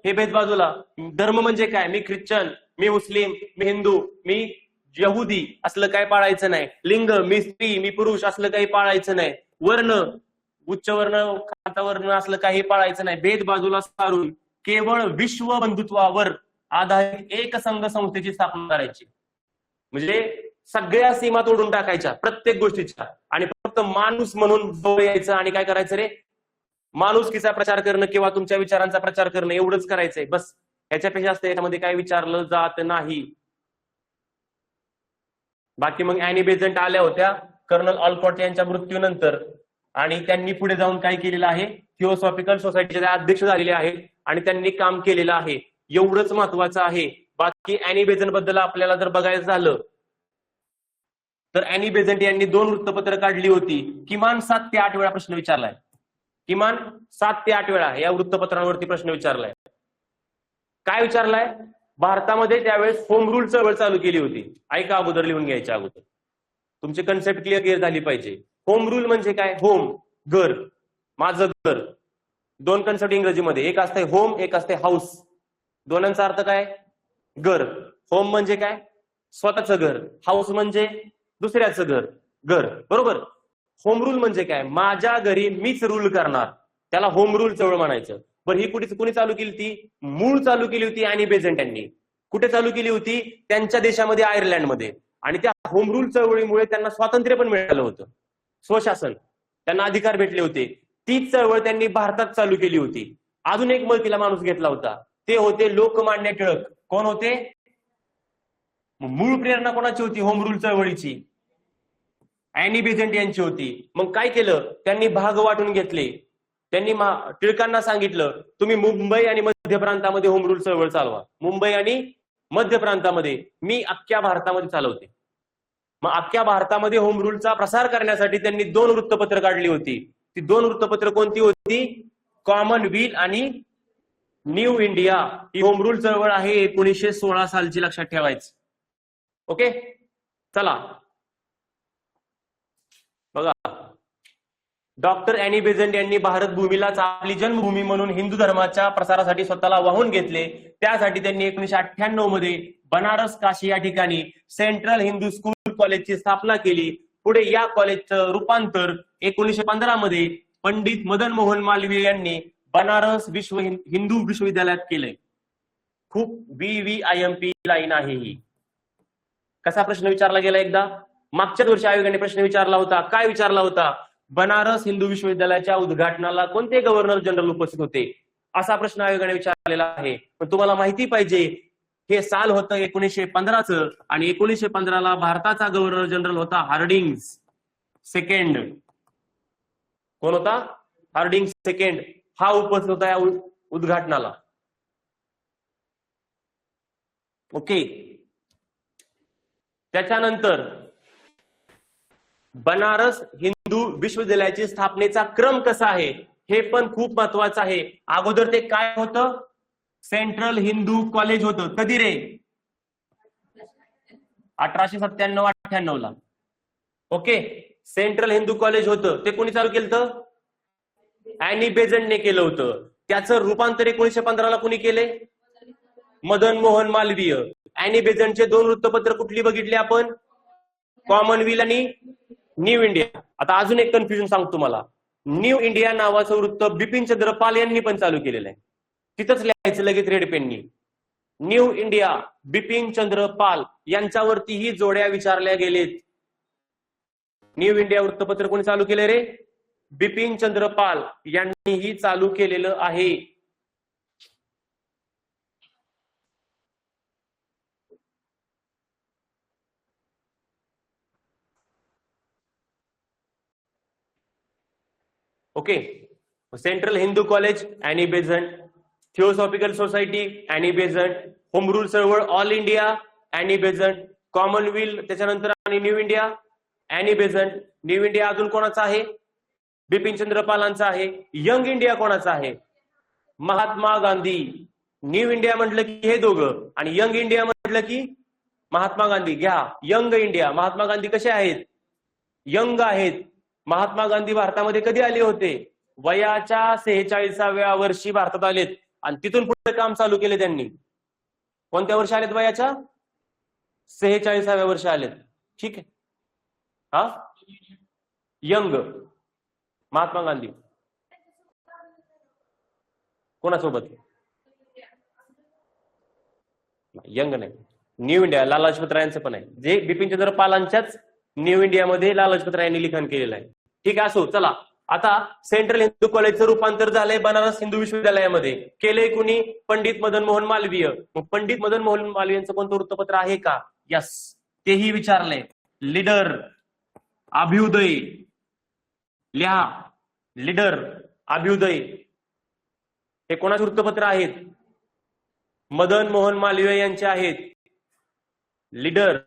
हे भेद बाजूला. धर्म म्हणजे काय? मी ख्रिश्चन, मी मुस्लिम, मी हिंदू, मी यहुदी असलं काय पाळायचं नाही. लिंग, मी स्त्री, मी पुरुष असलं काही पाळायचं नाही. वर्ण, उच्च वर्ण, खालचा वर्ण असलं काही पाळायचं नाही. भेद बाजूला सारून केवळ विश्व बंधुत्वावर आधारित एक संघ संस्थेची स्थापना करायची. म्हणजे सगळ्या सीमा तोडून टाकायच्या प्रत्येक गोष्टीच्या आणि फक्त माणूस म्हणून जवळ यायचं आणि काय करायचं रे? माणुसकीचा प्रचार करणं किंवा तुमच्या विचारांचा प्रचार करणं एवढंच करायचंय बस. याच्यापेक्षा जास्त याच्यामध्ये काय विचारलं जात नाही. बाकी मग अॅनी बेझंट आल्या होत्या कर्नल ऑलकॉट यांच्या मृत्यूनंतर आणि त्यांनी पुढे जाऊन काय केलेलं आहे? थिओसॉफिकल सोसायटीचे अध्यक्ष झालेले आहेत आणि त्यांनी काम केलेलं आहे. एवढंच महत्वाचं आहे. बाकी अॅनी बेझंट बद्दल आपल्याला जर बघायचं झालं तर अॅनी बेझंट यांनी 2 वृत्तपत्र काढली होती. किमान 7 ते 8 वेळा प्रश्न विचारलाय. किमान 7 ते 8 वेळा या वृत्तपत्रांवरती प्रश्न विचारलाय. काय विचारलाय? भारतामध्ये त्यावेळेस होम रूल चळवळ चालू केली होती. ऐका अगोदर, लिहून घ्यायच्या अगोदर तुमची कन्सेप्ट क्लिअर झाली पाहिजे. होम रूल म्हणजे काय? होम, घर, माझं घर. 2 कन्सेप्ट इंग्रजीमध्ये, एक असते होम, एक असते हाऊस. दोनांचा अर्थ काय? घर. होम म्हणजे काय? स्वतःचं घर. हाऊस म्हणजे दुसऱ्याचं घर. घर, बरोबर. होम रूल म्हणजे काय? माझ्या घरी मीच रूल करणार, त्याला होम रूल चळवळ म्हणायचं. बरं, ही कुणी चालू केली ती? मूळ चालू केली होती अॅनी बेझंट यांनी. कुठे चालू केली होती? त्यांच्या देशामध्ये, आयर्लंडमध्ये. आणि त्या होम रूल चळवळीमुळे त्यांना स्वातंत्र्य पण मिळालं होतं, स्वशासन, त्यांना अधिकार भेटले होते. तीच चळवळ त्यांनी भारतात चालू केली होती. अजून एक मदतीला माणूस घेतला होता, ते होते लोकमान्य टिळक. कोण होते? मूळ प्रेरणा कोणाची होती होम रूल चळवळीची? अॅनी बेझंट यांची होती. मग काय केलं त्यांनी? भाग वाटून घेतले. त्यांनी टिळकांना सांगितलं तुम्ही मुंबई आणि मध्य प्रांतामध्ये होम रूल चळवळ चालवा. मुंबई आणि मध्य प्रांतामध्ये, मी अख्ख्या भारतामध्ये चालवते. मग अख्ख्या भारतामध्ये होम रूलचा प्रसार करण्यासाठी त्यांनी 2 वृत्तपत्र काढली होती. ती 2 वृत्तपत्र कोणती होती? कॉमनवेल्थ आणि न्यू इंडिया. ही होम रूल चळवळ आहे 1916 सालची, लक्षात ठेवायचं. ओके, चला बघा. डॉक्टर अॅनी बेझंट यांनी भारत भूमीलाच आपली जन्मभूमी म्हणून हिंदू धर्माच्या प्रसारासाठी स्वतःला वाहून घेतले. त्यासाठी त्यांनी 1998 मध्ये बनारस काशी या ठिकाणी सेंट्रल हिंदू स्कूल कॉलेजची स्थापना केली. पुढे या कॉलेजचं रूपांतर 1915 मध्ये पंडित मदन मोहन मालवीय यांनी बनारस हिंदू विश्वविद्यालयात केलंय. खूप VVIMP लाईन आहे ही. कसा प्रश्न विचारला गेला? एकदा मागच्याच वर्षी आयोगाने प्रश्न विचारला होता. काय विचारला होता? बनारस हिंदू विश्वविद्यालयाच्या उद्घाटनाला कोणते गव्हर्नर जनरल उपस्थित होते? असा प्रश्न आयोगाने विचारलेला आहे. पण तुम्हाला माहिती पाहिजे हे साल होतं 1915चं आणि 1915ला भारताचा गव्हर्नर जनरल होता हार्डिंग सेकंड. कोण होता? Harding second. हा उपस्थित होता या उद्घाटनाला. ओके. त्याच्यानंतर बनारस हिंदू विश्वविद्यालयाची स्थापनेचा क्रम कसा आहे हे पण खूप महत्वाचं आहे. अगोदर ते काय होतं? सेंट्रल हिंदू कॉलेज होतं. कधी रे? 1897-98 ला. ओके. सेंट्रल हिंदू कॉलेज होतं. ते कोणी चालू केलं होतं? अॅनी बेझंटने केलं होतं. त्याचं रूपांतर 1915 ला कोणी केले? मदन मोहन मालवीय. अॅनी बेझंटचे 2 वृत्तपत्र कुठली बघितली आपण? कॉमनवेल्थ आणि न्यू इंडिया. आता अजून एक कन्फ्युजन सांगतो तुम्हाला. न्यू इंडिया नावाचं वृत्त बिपिनचंद्र पाल यांनी पण चालू केलेलं आहे. तिथंच लिहायचं लगेच रेड पेननी. न्यू इंडिया बिपिनचंद्र पाल यांच्यावरतीही जोड्या विचारल्या गेलेत. न्यू इंडिया वृत्तपत्र कोणी चालू केले रे? बिपिनचंद्र पाल यांनीही चालू केलेलं आहे. Okay. Central Hindu college Annie Besant, theosophical society Annie Besant, home rule चळवळ all India Annie Besant, commonwealth त्याच्यानंतर आणि new India Annie Besant. New India अजून कोणाचा आहे? बिपिनचंद्र पालांचा आहे. यंग इंडिया कोणाचा आहे? महात्मा गांधी. न्यू इंडिया म्हटलं की हे दोघं आणि यंग इंडिया म्हटलं की महात्मा गांधी. घ्या यंग इंडिया. महात्मा गांधी कसे आहेत? यंग आहेत. महात्मा गांधी भारतामध्ये कधी आले होते? वयाच्या 46व्या वर्षी भारतात आलेत आणि तिथून पुढे काम चालू केले त्यांनी. कोणत्या वर्षी आलेत? वयाच्या 46व्या वर्षी आलेत. ठीक आहे. हा यंग महात्मा गांधी. कोणासोबत? यंग नाही, न्यू इंडिया लाला लजपत रायांचं पण आहे. जे बिपिनचंद्र पालांच्याच न्यू इंडियामध्ये लाला लजपत रायांनी लिखाण केलेलं आहे. ठीक आहे. असो. चला आता सेंट्रल हिंदू कॉलेजचं रूपांतर झालंय बनारस हिंदू विश्वविद्यालयामध्ये. केलंय कुणी? पंडित मदन मोहन मालवीय. मग पंडित मदन मोहन मालवीयांचं कोणतं वृत्तपत्र आहे का? यस, तेही विचारलंय. लीडर, अभ्युदय. लिहा लीडर, अभ्युदय. हे कोणाचे वृत्तपत्र आहेत? मदन मोहन मालवीय यांचे आहेत. लीडर,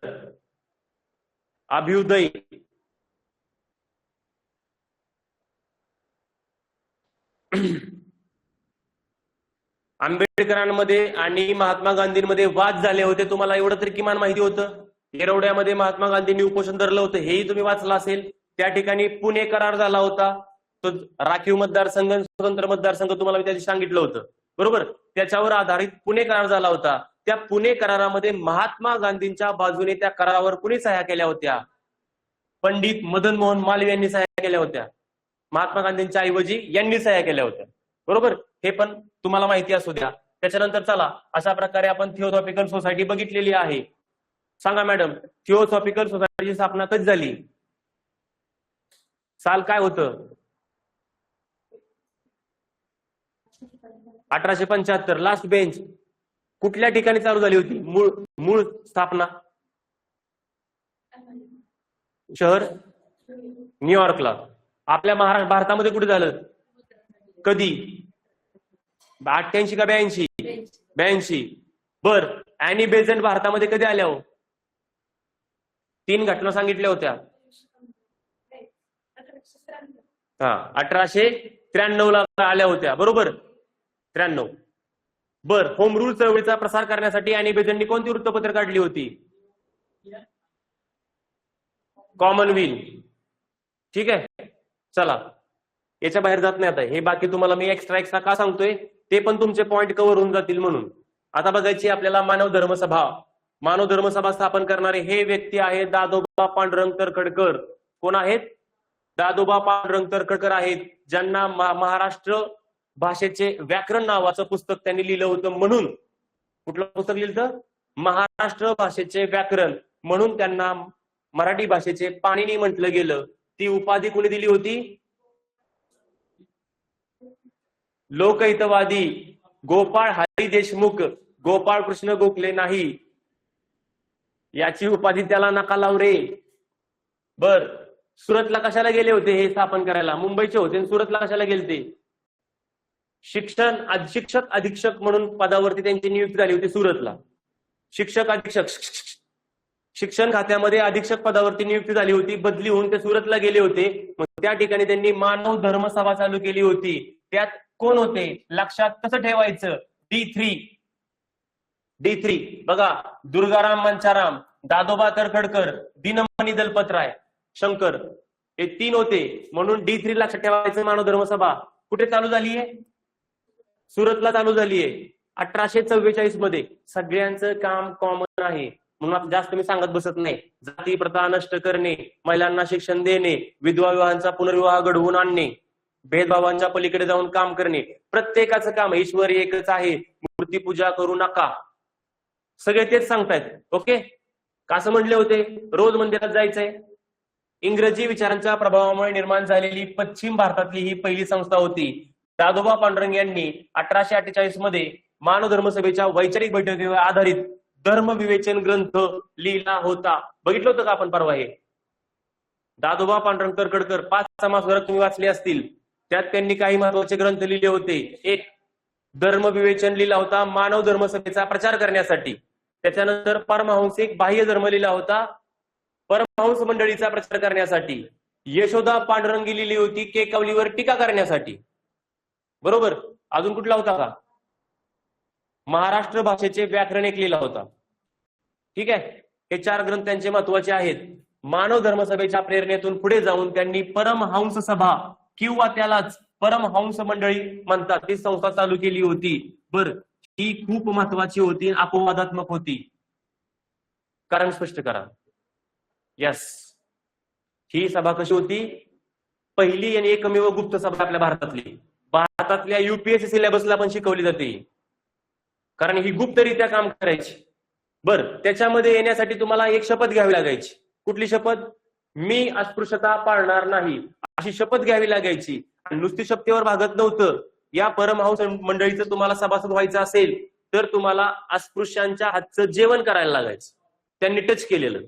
अभ्युदय. आंबेडकरांमध्ये आणि महात्मा गांधींमध्ये वाद झाले होते. तुम्हाला एवढं तरी किमान माहिती होतं. येरवड्यामध्ये महात्मा गांधींनी उपोषण धरलं होतं, हेही तुम्ही वाचलं असेल. त्या ठिकाणी पुणे करार झाला होता. तो राखीव मतदारसंघ, स्वतंत्र मतदारसंघ तुम्हाला मी त्या दिवशी सांगितलं होतं, बरोबर. त्याच्यावर आधारित पुणे करार झाला होता. त्या पुणे करारामध्ये महात्मा गांधींच्या बाजूने त्या करारावर कुणी सह्या केल्या होत्या? पंडित मदन मोहन मालवीय यांनी सह्या केल्या होत्या. महात्मा गांधींच्या ऐवजी यांनी सह्या केल्या होत्या, बरोबर. हे पण तुम्हाला माहिती असू द्या. त्याच्यानंतर चला, अशा प्रकारे आपण थिओसॉफिकल सोसायटी बघितलेली आहे. सांगा मॅडम, थिओसॉफिकल सोसायटीची स्थापना कधी झाली? साल काय होतं? 1875. लास्ट बेंच कुठल्या ठिकाणी चालू झाली होती? मूळ स्थापना शहर न्यूयॉर्कला. आपल्या भारतामध्ये कुठे झालं? कधी? 88 का 82? 82. बर. अॅनी बेझंट भारतामध्ये कधी आल्या हो? 3 घटना सांगितल्या होत्या. 1893 ला आल्या होत्या, बरोबर. 93. बर. होम रूल चळवळीचा प्रसार करण्यासाठी अॅनी बेझंटनी कोणती वृत्तपत्र काढली होती? कॉमनवेल्थ. ठीक आहे. चला, याच्या बाहेर जात नाही आता. हे बाकी तुम्हाला मी एक्स्ट्रा का सांगतोय ते पण तुमचे पॉइंट कव्हर होऊन जातील म्हणून. आता बघायची आपल्याला मानव धर्मसभा. मानव धर्मसभा स्थापन करणारे हे व्यक्ती आहेत दादोबा पांडुरंग तरखडकर. कोण आहेत? दादोबा पांडुरंग तरखडकर आहेत, ज्यांना महाराष्ट्र भाषेचे व्याकरण नावाचं पुस्तक त्यांनी लिहिलं होतं. म्हणून कुठलं पुस्तक लिहिलं? महाराष्ट्र भाषेचे व्याकरण. म्हणून त्यांना मराठी भाषेचे पाणिनी म्हटलं गेलं. ती उपाधी कोणी दिली होती? लोकहितवादी गोपाळ हरी देशमुख गोपाळ कृष्ण गोखले नाही, याची उपाधी त्याला नका लावू रे. बर, सुरतला कशाला गेले होते हे स्थापन करायला? मुंबईचे होते आणि सुरतला कशाला गेले ते? शिक्षक अधीक्षक म्हणून पदावरती त्यांची नियुक्ती झाली होती सुरतला. शिक्षक अधीक्षक, शिक्षण खात्यामध्ये अधीक्षक पदावरती नियुक्ती झाली होती, बदली होऊन ते सुरतला गेले होते. मग त्या ठिकाणी त्यांनी मानव धर्म सभा चालू केली होती. त्यात कोण होते लक्षात कसं ठेवायचं? D3 बघा, दुर्गाराम मंचाराम, दादोबा तरखडकर, दिनमणी दलपतराय, शंकर, हे 3 होते. म्हणून D3 लक्षात ठेवायचं. मानव धर्म सभा कुठे चालू झालीये? सुरतला चालू झालीये 1844 मध्ये. सगळ्यांचं काम कॉमन आहे म्हणून जास्त मी सांगत बसत नाही. जाती प्रथा नष्ट करणे, महिलांना शिक्षण देणे, विधवा विवाहांचा पुनर्विवाह घडवून आणणे, भेदभावांच्या पलीकडे जाऊन काम करणे, प्रत्येकाचं काम. ईश्वर एकच आहे, मूर्तीपूजा करू नका, सगळे तेच सांगतायत. ओके, कसं म्हणले होते? रोज मंदिरात जायचंय. इंग्रजी विचारांच्या प्रभावामुळे निर्माण झालेली पश्चिम भारतातली ही पहिली संस्था होती. दादोबा पांडुरंग यांनी 1848 मध्ये मानव धर्मसभेच्या वैचारिक बैठकीवर आधारित धर्मविवेचन ग्रंथ लिहिला होता. बघितलं होतं का आपण परवा? हे दादोबा पांडुरंग तरखडकर 5 समाजसुधारक तुम्ही वाचले असतील. त्यात त्यांनी काही महत्वाचे ग्रंथ लिहिले होते. एक धर्मविवेचन लिहिला होता मानव धर्मसभेचा प्रचार करण्यासाठी. त्याच्यानंतर परमहंसिक बाह्य धर्म लिहिला होता परमहंस मंडळीचा प्रचार करण्यासाठी. यशोदा पांडुरंगी लिहिली होती केकवलीवर टीका करण्यासाठी. बरोबर. अजून कुठला होता का? महाराष्ट्र भाषेचे व्याकरण एक लिहिला होता. ठीक आहे, हे 4 ग्रंथ त्यांचे महत्वाचे आहेत. मानव धर्मसभेच्या प्रेरणेतून पुढे जाऊन त्यांनी परमहंस सभा किंवा त्यालाच परमहंस मंडळी म्हणतात ती संस्था चालू केली होती. बर, ही खूप महत्वाची होती, अपवादात्मक होती. कारण स्पष्ट करा. यस, ही सभा कशी होती? पहिली आणि एकमेव गुप्त सभा आपल्या भारतातली. भारतातल्या UPSC सिलेबसला पण शिकवली जाते, कारण ही गुप्तरित्या काम करायची. बर, त्याच्यामध्ये येण्यासाठी तुम्हाला एक शपथ घ्यावी लागायची. कुठली शपथ? मी अस्पृश्यता पाळणार नाही, अशी शपथ घ्यावी लागायची. आणि नुसती शपथेवर भागत नव्हतं. या परमहंस मंडळीचं तुम्हाला सभासद व्हायचं असेल तर तुम्हाला अस्पृश्यांच्या हातचं जेवण करायला लागायचं. त्यांनी टच केलेलं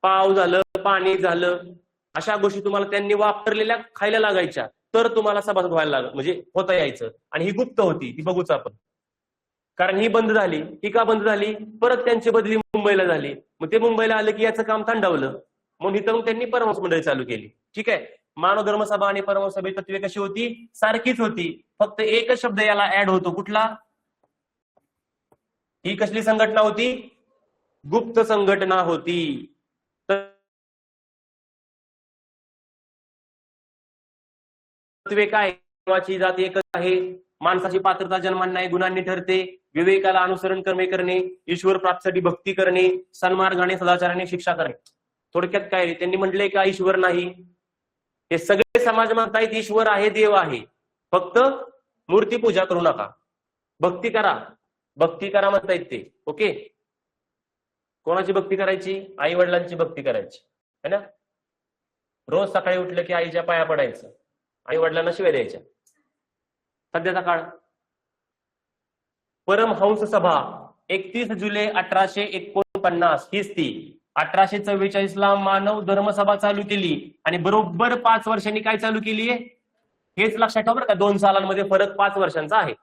पाव झालं, पाणी झालं, अशा गोष्टी तुम्हाला त्यांनी वापरलेल्या खायला लागायच्या, तर तुम्हाला सभासद व्हायला लागलं, म्हणजे होता यायचं. आणि ही गुप्त होती, ती बघूच आपण. कारण ही बंद झाली. ही का बंद झाली? परत त्यांची बदली मुंबईला झाली. मग ते मुंबईला आलं की याचं काम थंडावलं, म्हणून इथं त्यांनी परमहंस मंडळी चालू केली. ठीक आहे, मानव धर्मसभा आणि परमहंस सभेची तत्वे कशी होती? सारखीच होती, फक्त एकच शब्द याला ऍड होतो. कुठला? ही कसली संघटना होती? गुप्त संघटना होती. तत्वे काय? देवाची जात एकच आहे, माणसाची पात्रता जन्मांना गुणांनी ठरते, विवेकाला अनुसरण करणे, ईश्वर प्राप्तीसाठी भक्ती करणे, सन्मार्गाने सदाचाराने शिक्षा करणे. थोडक्यात काय त्यांनी म्हटलंय का? ईश्वर नाही. हे सगळे समाज म्हणतायत ईश्वर आहे, देव आहे, फक्त मूर्ती पूजा करू नका, भक्ती करा. भक्ती करा म्हणतायत ते. ओके, कोणाची भक्ती करायची? आई वडिलांची भक्ती करायची, है ना. रोज सकाळी उठलं की आईच्या पाया पडायचं, आई वडिलांना शिव्या द्यायच्या. सध्याचा काळ. परमहंस सभा 31 जुलै 1849 हीच ती. 1844 ला मानव धर्मसभा चालू केली आणि बरोबर 5 वर्षांनी काय चालू केली आहे हेच लक्षात ठेवा बरं का. 2 सालांमध्ये फरक 5 वर्षांचा आहे.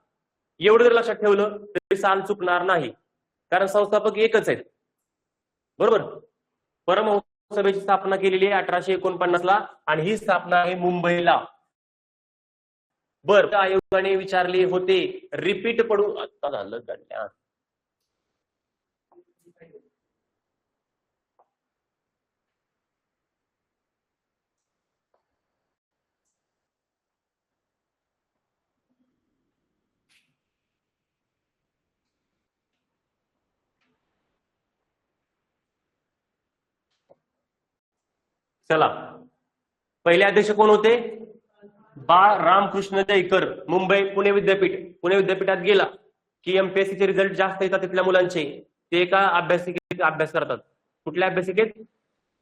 एवढं जर लक्षात ठेवलं तरी साल चुकणार नाही, कारण संस्थापक एकच आहेत. बरोबर. परमहंस सभेची स्थापना केलेली आहे 1849 ला आणि ही स्थापना आहे मुंबईला. बर, आयोगाने विचारले होते, रिपीट पडू आता झालं गड्या. चला, पहिले अध्यक्ष कोण होते? बाळ रामकृष्ण जयकर, मुंबई पुणे विद्यापीठ. पुणे विद्यापीठात गेला की MPSC चे रिझल्ट जास्त येतात तिथल्या मुलांचे. ते एका अभ्यासिकेत अभ्यास करतात. कुठल्या अभ्यासिकेत?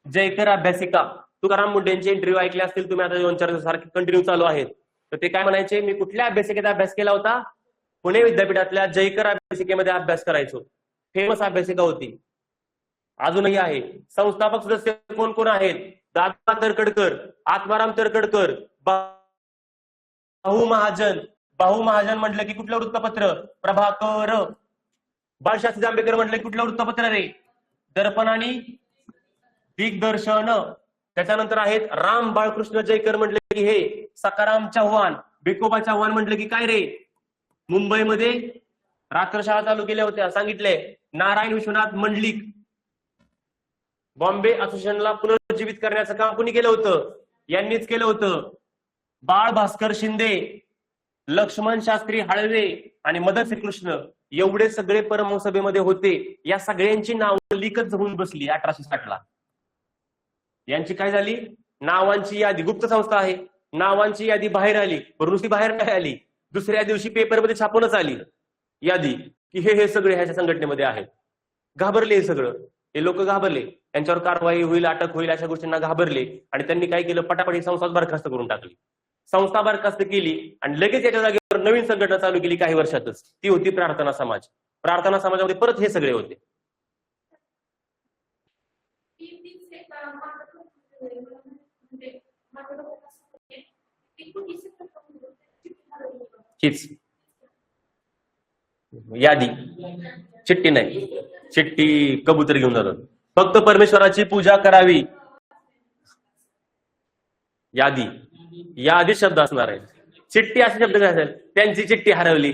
जयकर अभ्यासिका. तुकाराम मुंडेंचे इंटरव्ह्यू ऐकले असतील तुम्ही, आता 2-4 सारखे कंटिन्यू चालू आहेत. तर ते काय म्हणायचे? मी कुठल्या अभ्यासिकेत अभ्यास केला होता? पुणे विद्यापीठातल्या जयकर अभ्यासिकेमध्ये अभ्यास करायचो. फेमस अभ्यासिका होती, अजूनही आहे. संस्थापक सदस्य कोण कोण आहेत? दादा तरखडकर, आत्माराम तरखडकर, भाऊ महाजन. भाऊ महाजन म्हटलं की कुठलं वृत्तपत्र? प्रभाकर. बाळशास्त्री जांभेकर म्हटलं की कुठलं वृत्तपत्र रे? दर्पण आणि दिग्दर्शन. त्याच्यानंतर आहेत राम बाळकृष्ण जयकर म्हटलं की हे सकाराम चव्हाण. भिकोबा चव्हाण म्हटलं की काय रे? मुंबईमध्ये रात्रशाळा चालू केल्या होत्या, सांगितले. नारायण विश्वनाथ मंडलिक, बॉम्बे असोसिएशनला पुनर्जीवित करण्याचं काम कुणी केलं होतं? यांनीच केलं होतं. बाळ भास्कर शिंदे, लक्ष्मण शास्त्री हाळवे आणि मदन श्रीकृष्ण एवढे सगळे परमहंस सभेमध्ये होते. या सगळ्यांची नावं लिकच होऊन बसली 1860 ला. यांची काय झाली? नावांची यादी, गुप्त संस्था आहे, नावांची यादी बाहेर आली. नुसती बाहेर नाही आली, दुसऱ्या दिवशी पेपरमध्ये छापूनच आली यादी की हे सगळे ह्याच्या संघटनेमध्ये आहेत. घाबरले हे सगळं, हे लोक घाबरले, त्यांच्यावर कारवाई होईल, अटक होईल अशा गोष्टींना घाबरले. आणि त्यांनी काय केलं? पटापटी संस्था बरखास्त करून टाकली. संस्था बरखास्त केली आणि लगेच याच्या जागेवर नवीन संघटना चालू केली काही वर्षातच. ती होती प्रार्थना समाज. प्रार्थना समाजामध्ये परत हे सगळे होते. हीच यादी, चिठ्ठी नाही, चिठ्ठी कबूतर घेऊन जातात. फक्त परमेश्वराची पूजा करावी. यादी, यादी शब्द असणार आहे. चिठ्ठी असे शब्द काय असेल? त्यांची चिठ्ठी हरवली.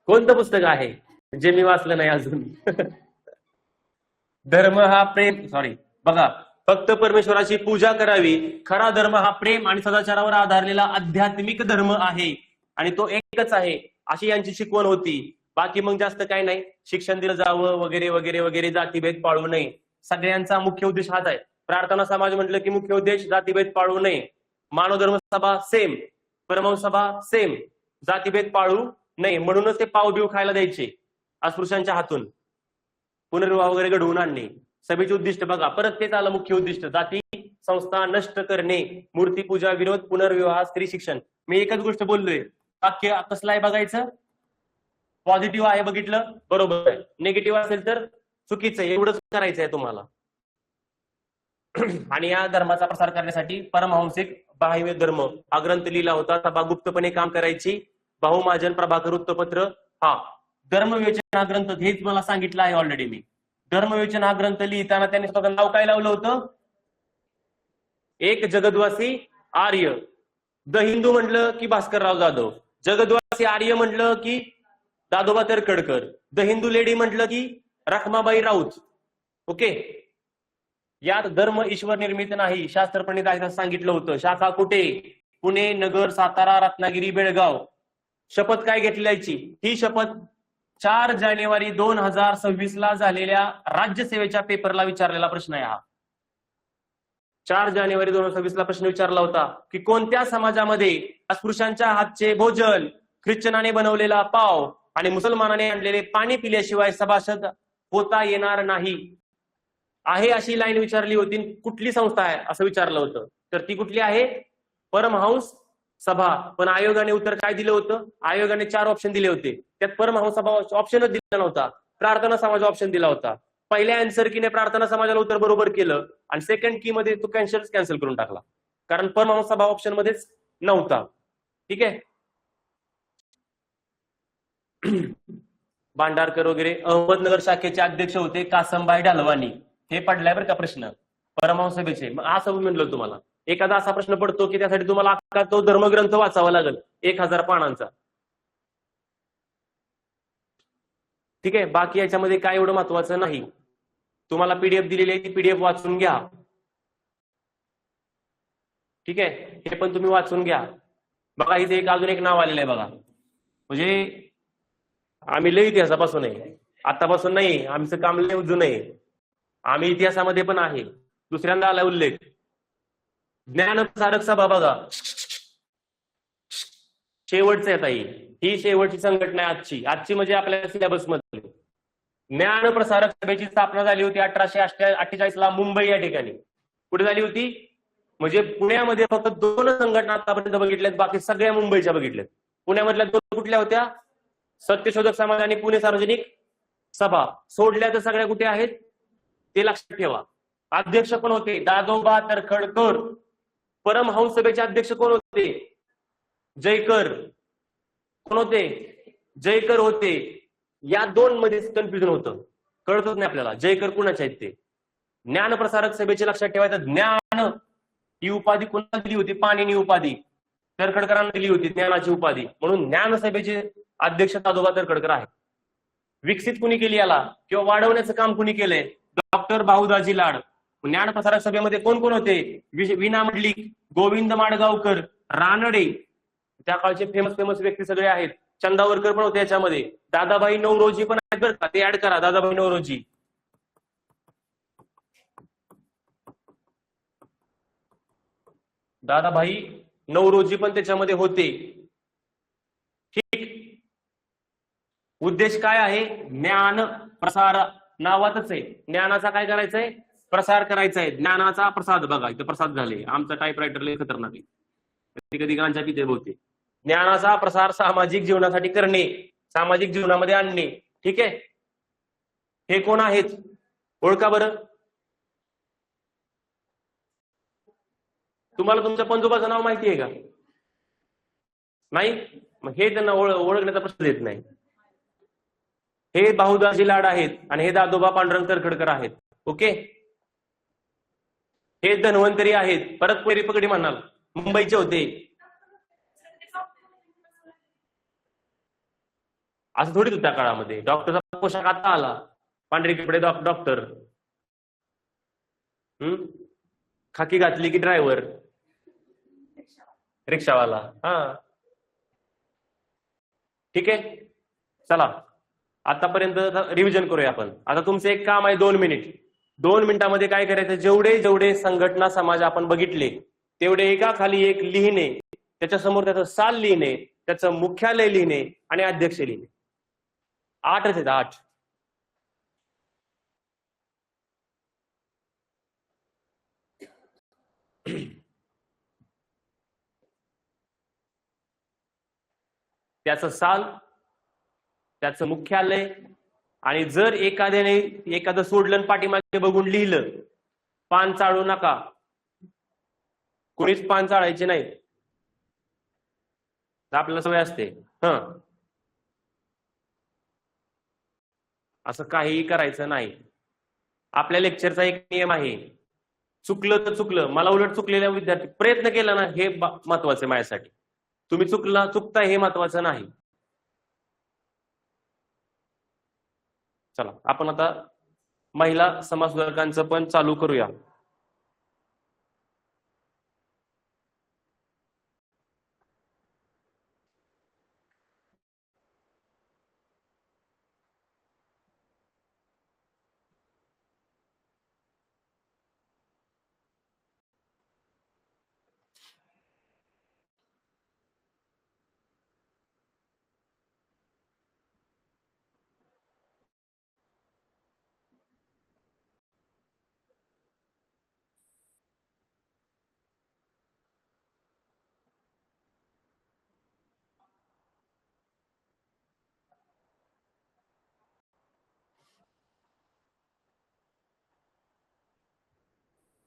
कोणतं पुस्तक आहे जे मी वाचलं नाही अजून? धर्म हा प्रेम, सॉरी बघा, फक्त परमेश्वराची पूजा करावी. खरा धर्म हा प्रेम आणि सदाचारावर आधारलेला आध्यात्मिक धर्म आहे आणि तो एकच आहे, अशी यांची शिकवण होती. बाकी मग जास्त काय नाही. शिक्षण दिलं जावं वगैरे वगैरे वगैरे, जातीभेद पाळू नये, सगळ्यांचा मुख्य उद्देश हाच आहे. प्रार्थना समाज म्हटलं की मुख्य उद्देश जातीभेद पाळू नये. मानव धर्म सभा सेम, परमहंस सभा सेम, जातीभेद पाळू नये. म्हणूनच ते पाव खायला द्यायचे अस्पृश्यांच्या हातून, पुनर्विवाह वगैरे घडवून आणणे. सभेचे उद्दिष्ट बघा, परत तेच आलं मुख्य उद्दिष्ट, जाती संस्था नष्ट करणे, मूर्तीपूजा विरोध, पुनर्विवाह, स्त्री शिक्षण. मी एकच गोष्ट बोललोय, वाक्य कसलं आहे बघायचं. पॉझिटिव्ह आहे बघितलं, बरोबर आहे. निगेटिव्ह असेल तर चुकीचं आहे. एवढंच करायचं आहे तुम्हाला. आणि या धर्माचा प्रसार करण्यासाठी परमहंसिक बाह्य धर्म हा ग्रंथ लिहिला होता. सभा गुप्तपणे काम करायची. भाऊ महाजन, प्रभाकर वृत्तपत्र. हा धर्मविवेचन हा ग्रंथ, हेच मला सांगितलं आहे ऑलरेडी मी. धर्मविवेचन हा ग्रंथ लिहिताना त्यांनी स्वतः नाव काय लावलं होतं? एक जगद्वासी आर्य. द हिंदू म्हटलं की भास्करराव जाधव, जगद्वासी आर्य म्हटलं की दादोबा तरखडकर, द हिंदू लेडी म्हटलं की रखमाबाई राऊत. ओके. यात धर्म ईश्वर निर्मित नाही, शास्त्र प्रणीत आहे असं सांगितलं होतं. शाखा कुठे? पुणे, नगर, सातारा, रत्नागिरी, बेळगाव. शपथ काय घेतल्याची? ही शपथ 4 जानेवारी 2026 ला झालेल्या राज्यसेवेच्या पेपरला विचारलेला प्रश्न आहे हा. 4 जानेवारी 2026 ला प्रश्न विचारला होता की कोणत्या समाजामध्ये अस्पृश्यांच्या हातचे भोजन, ख्रिश्चनाने बनवलेला पाव आणि मुसलमानाने आणलेले पाणी पिल्याशिवाय सभासद होता येणार नाही. आहे अशी लाईन विचारली होती. कुठली संस्था आहे असं विचारलं होतं, तर ती कुठली आहे? परमहंस सभा. पण आयोगाने उत्तर काय दिलं होतं? आयोगाने 4 ऑप्शन दिले होते, त्यात परमहंस सभा ऑप्शनच दिला नव्हता. प्रार्थना समाज ऑप्शन दिला होता. पहिल्या आन्सर कीने प्रार्थना समाजाला उत्तर बरोबर केलं आणि सेकंड की मध्ये तो कॅन्सल करून टाकला, कारण परमहंस सभा ऑप्शन मध्येच नव्हता. ठीक आहे. भांडारकर वगैरे अहमदनगर शाखेचे अध्यक्ष होते कासमबाई ढालवानी. हे पडलाय बरं का प्रश्न परमहंस सभेचे. असं म्हणलं तुम्हाला, एखादा असा प्रश्न पडतो की त्यासाठी तुम्हाला अख्खा तो धर्मग्रंथ वाचावा लागेल 1000 पानांचा. ठीक आहे. बाकी याच्यामध्ये काय एवढं महत्वाचं नाही. तुम्हाला पीडीएफ दिलेली आहे, ती पीडीएफ वाचून घ्या. ठीक आहे, हे पण तुम्ही वाचून घ्या. बघा इथे अजून एक नाव आलेलं आहे बघा. म्हणजे आम्ही लय इतिहासापासून आहे, आतापासून नाही. आमचं काम लय जुनं आहे. आम्ही इतिहासामध्ये पण आहे. दुसऱ्यांदा आला उल्लेख. ज्ञानप्रसारक सभा बघा, शेवटचं आहे ताई. ही शेवटची संघटना आहे आजची म्हणजे आपल्या सिलेबस मध्ये. ज्ञानप्रसारक सभेची स्थापना झाली होती 1848 ला मुंबई या ठिकाणी. कुठे झाली होती? म्हणजे पुण्यामध्ये फक्त 2 संघटना आतापर्यंत बघितल्यात, बाकी सगळ्या मुंबईच्या बघितल्यात. पुण्यामधल्या 2 कुठल्या होत्या? सत्यशोधक समाज आणि पुणे सार्वजनिक सभा. सोडल्या तर सगळ्या कुठे आहेत ते लक्षात ठेवा. अध्यक्ष कोण होते? दादोबा तरखडकर. परमहंस सभेचे अध्यक्ष कोण होते? जयकर. कोण होते? जयकर होते. या 2 मध्ये कन्फ्युजन होतं, कळतच नाही आपल्याला जयकर कुणाचे आहेत ते. ज्ञानप्रसारक सभेचे लक्षात ठेवायचं, ज्ञान ही उपाधी कोणाला दिली होती? पाणिनी उपाधी तरखडकरांना दिली होती, ज्ञानाची उपाधी. म्हणून ज्ञान सभेचे अध्यक्ष दादोबा तरखडकर आहेत. विकसित कुणी केली याला किंवा वाढवण्याचं काम कुणी केलंय? डॉक्टर भाऊदाजी लाड. ज्ञानप्रसारक सभेमध्ये कोण कोण होते? विना मंडलिक, गोविंद माडगावकर, रानडे, त्या काळचे फेमस व्यक्ती सगळे आहेत. चंदावरकर पण होते याच्यामध्ये. दादाभाई नवरोजी पण आहेत बरं का, ते ऍड करा, दादाभाई नवरोजी. दादाभाई नवरोजी पण त्याच्यामध्ये होते. ठीक. उद्देश काय आहे? ज्ञान प्रसार. नावातच आहे, ज्ञानाचा काय करायचंय? प्रसार करायचा आहे. ज्ञानाचा प्रसाद. बघा इथं प्रसाद झाले. आमचा टाईपरायटर लय खतरनाक आहे, कधी कधी गांजा पिते बोलते. ज्ञानाचा प्रसार सामाजिक जीवनासाठी करणे, सामाजिक जीवनामध्ये आणणे. ठीक आहे. हे कोण आहेत? ओळखा बरं. तुम्हाला तुमच्या पंजोबाचं नाव माहिती आहे का? नाही. मग हे त्यांना ओळखण्याचा प्रश्न येत नाही. हे भाऊदाजी लाड आहेत आणि हे दादोबा पांडुरंग तरखडकर आहेत. ओके. हे धन्वंतरी आहेत. परत पेरी पकडी म्हणाल, मुंबईचे होते. असं थोडीच त्या काळामध्ये डॉक्टरचा पोशाख आता आला, पांढरे कपडे डॉक्टर. खाकी घातली की ड्रायव्हर, रिक्षावाला. हा, ठीक आहे. चला आतापर्यंत रिव्हिजन करूया आपण. आता तुमचं एक काम आहे, 2 मिनिट. 2 मिनिटांमध्ये काय करायचं? जेवढे जेवढे संघटना समाज आपण बघितले तेवढे एका खाली एक लिहिणे, त्याच्यासमोर त्याचं साल लिहिणे, त्याचं मुख्यालय लिहिणे आणि अध्यक्ष लिहिणे. 8च आहेत, 8. त्याचं साल, त्याचं मुख्यालय. आणि जर एखाद्याने एखादं सोडलं पाठीमागे बघून लिहिलं, पान चाळू नका, कोणीच पान चाळायचे नाही, आपल्याला सवय असते. असं काहीही करायचं नाही. आपल्या लेक्चरचा एक नियम आहे, चुकलं तर चुकलं. मला उलट चुकलेल्या विद्यार्थी प्रयत्न केला ना, हे महत्वाचं माझ्यासाठी. तुम्ही चुकताय हे महत्वाचं नाही. चला आपण आता महिला समाजसुधारकांचं पण चालू करूया.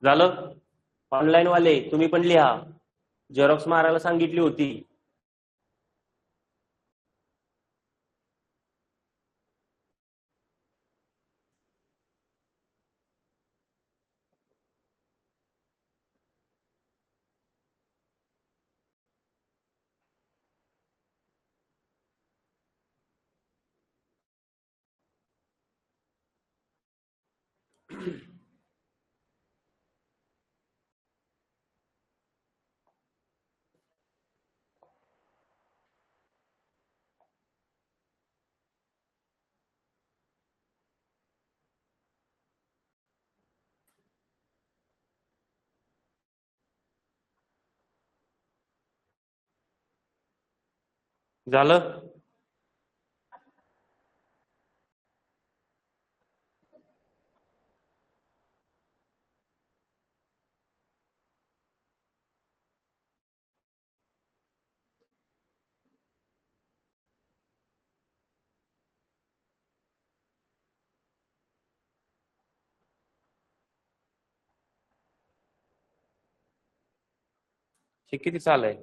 झालं? ऑनलाईन वाले तुम्ही पण लिहा, झेरॉक्स मारायला सांगितली होती. झालं? हे किती साल आहे?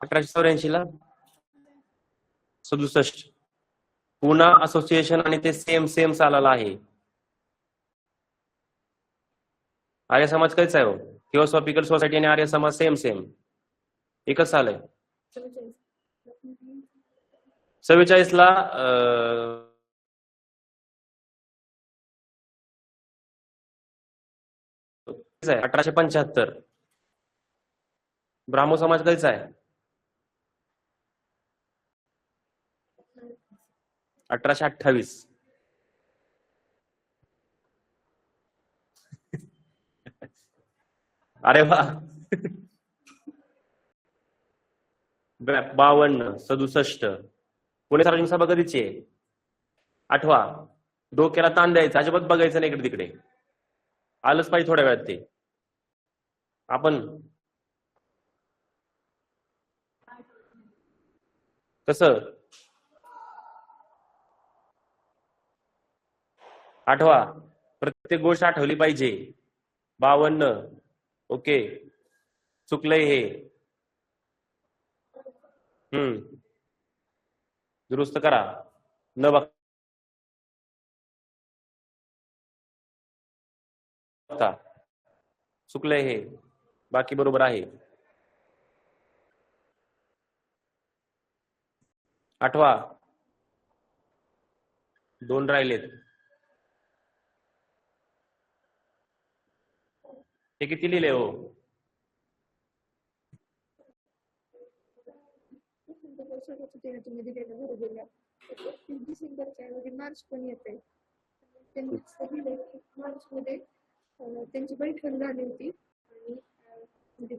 1884 ला 67. पुणा असोसिएशन आणि ते सेम सालाला आहे. आर्य समाज कायचा आहे हो? थिओसॉफिकल सोसायटी आणि आर्य समाज सेम एकच साल आहे. 47 ला 1875. ब्राह्मो समाज कायचा आहे? 1828. अरे वा. 52, 67. पुणे सार्वजनिक सभा कधीची आहे? 8वा. डोक्याला ताण द्यायचा, अजिबात बघायचं नाही इकडे तिकडे, आलंच पाहिजे थोड्या वेळात ते. आपण कसं 8वा, प्रत्येक गोष्ट आठवली पाहिजे. 52. ओके, चुकलंय हे. दुरुस्त करा न बघता. चुकलंय हे, बाकी बरोबर आहे. 8वा, 2 राहिलेत. हे किती लिहिले हो? मार्च पण येते. मार्च मध्ये त्यांची बैठक झाली होती.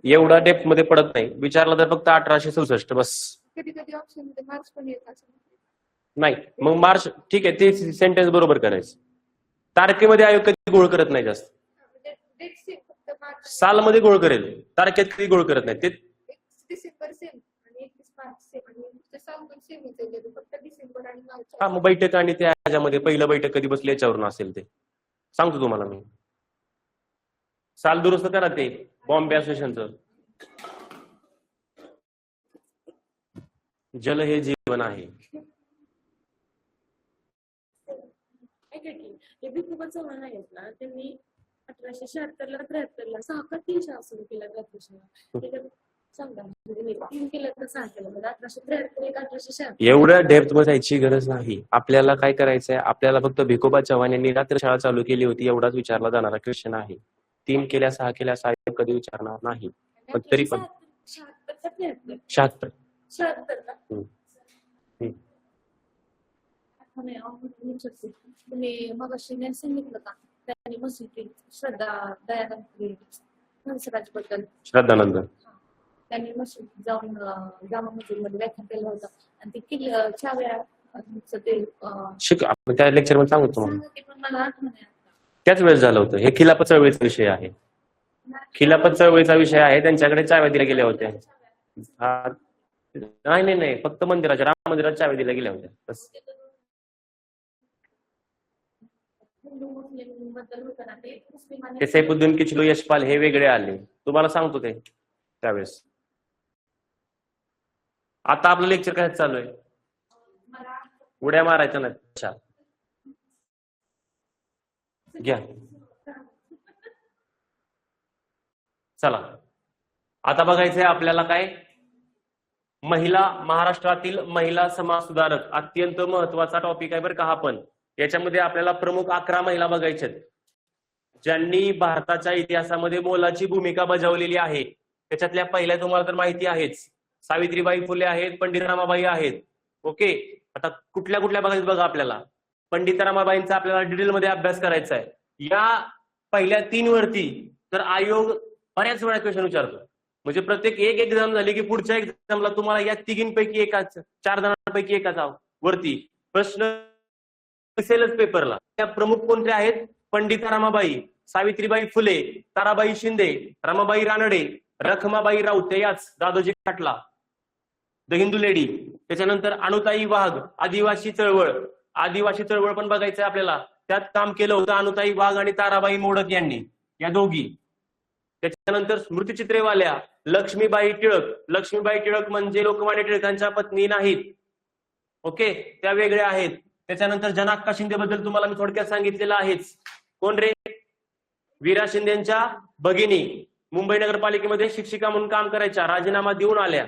एवढा डेप्थ मध्ये पडत नाही, विचारलं तर फक्त 1867 बस. कधी कधी ऑप्शन मध्ये मार्च पण येत असं नाही. मग मार्च ठीक आहे, ते सेंटेन्स बरोबर करायचं. तारखेमध्ये आयोग कधी गोळ करत नाही जास्त. सालमध्ये गोळ करेल, तारखेत कधी गोळ करत नाही ते. डिसेंबर सेम आणि 21 मार्च सेम आणि साल पण सेम येते, फक्त डिसेंबर आणि मार्च. हा, मग बैठक आणि त्या ह्याच्यामध्ये पहिलं बैठक कधी बसली याच्यावरून असेल ते सांगतो तुम्हाला मी. साल दुरुस्त करा ते बॉम्बे असोसिएशनचं. जल हे जीवन आहे. भिकोबा चव्हाण आहेत ना, त्यांनी 1876 ला 73 ला 6 का 3 शाळा सुरू केल्या ग्रॅज्युएशन. एवढ्या डेप्थ मध्ये जायची गरज नाही. आपल्याला काय करायचंय, आपल्याला फक्त भिकोबा चव्हाण यांनी रात्रशाळा चालू केली होती एवढाच विचारला जाणारा क्वेश्चन आहे. 3 केल्या 6 केल्या साहेब कधी विचारणार नाही. पण तरी पण 76. तुम्ही मग सांगितलं का त्यांनी मस्जिद श्रद्धा दयानंद बद्दल श्रद्धानंद त्यांनी मस्जिद जाऊन जामा मस्जिद मध्ये व्याख्यान केलं होतं आणि ते किल्ल्या चाव्या शिक आपण त्या लेक्चर मध्ये सांगतो मला त्याच वेळेस झालं होतं. हे खिलाफत चळवळीचा विषय आहे. खिलाफत चळवळीचा विषय आहे. त्यांच्याकडे चाव्या दिल्या गेल्या होत्या. नाही, फक्त मंदिराच्या, राम मंदिरात चाव्या दिल्या गेल्या होत्या बस. ते सैफुद्दीन किचलू, यशपाल हे वेगळे आले. तुम्हाला सांगतो ते त्यावेळेस. आता आपलं लेक्चर काय चालू आहे? उड्या मारायचं नाही. अच्छा घ्या. चला आता बघायचंय आपल्याला काय, महिला, महाराष्ट्रातील महिला समाज सुधारक अत्यंत महत्वाचा टॉपिक आहे बरं का हा. पण याच्यामध्ये आपल्याला प्रमुख 11 महिला बघायच्यात ज्यांनी भारताच्या इतिहासामध्ये मोलाची भूमिका बजावलेली आहे. त्याच्यातल्या पहिल्या तुम्हाला तर माहिती आहेच, सावित्रीबाई फुले आहेत, पंडित रमाबाई आहेत. ओके, आता कुठल्या कुठल्या बघायचं बघा आपल्याला. पंडित रमाबाईंचा आपल्याला डिटेलमध्ये अभ्यास करायचा आहे. या पहिल्या 3 वरती तर आयोग बऱ्याच वेळा क्वेश्चन विचारतो. म्हणजे प्रत्येक एक एक्झाम झाली की पुढच्या एक्झामला तुम्हाला या 3पैकी एकाच, 4 जणांपैकी एकाच वरती प्रश्न असेलच पेपरला. त्या प्रमुख कोणत्या आहेत? पंडित रमाबाई, सावित्रीबाई फुले, ताराबाई शिंदे, रमाबाई रानडे, रखमाबाई राऊत, याच दादोजी खाटला, द हिंदू लेडी. त्याच्यानंतर अनुताई वाघ, आदिवासी चळवळ. आदिवासी चळवळ पण बघायचंय आपल्याला. त्यात काम केलं होतं अनुताई वाघ आणि ताराबाई मोडक यांनी. या दोघी. त्याच्यानंतर स्मृतिचित्रेवाल्या लक्ष्मीबाई टिळक. लक्ष्मीबाई टिळक म्हणजे लोकमान्य टिळकांच्या पत्नी नाहीत, ओके, त्या वेगळ्या आहेत. त्याच्यानंतर जनाक्का शिंदे बद्दल तुम्हाला मी थोडक्यात सांगितलेलं आहेच. कोण रे? वीरा शिंदेच्या भगिनी, मुंबई नगरपालिकेमध्ये शिक्षिका म्हणून काम करायच्या, राजीनामा देऊन आल्या.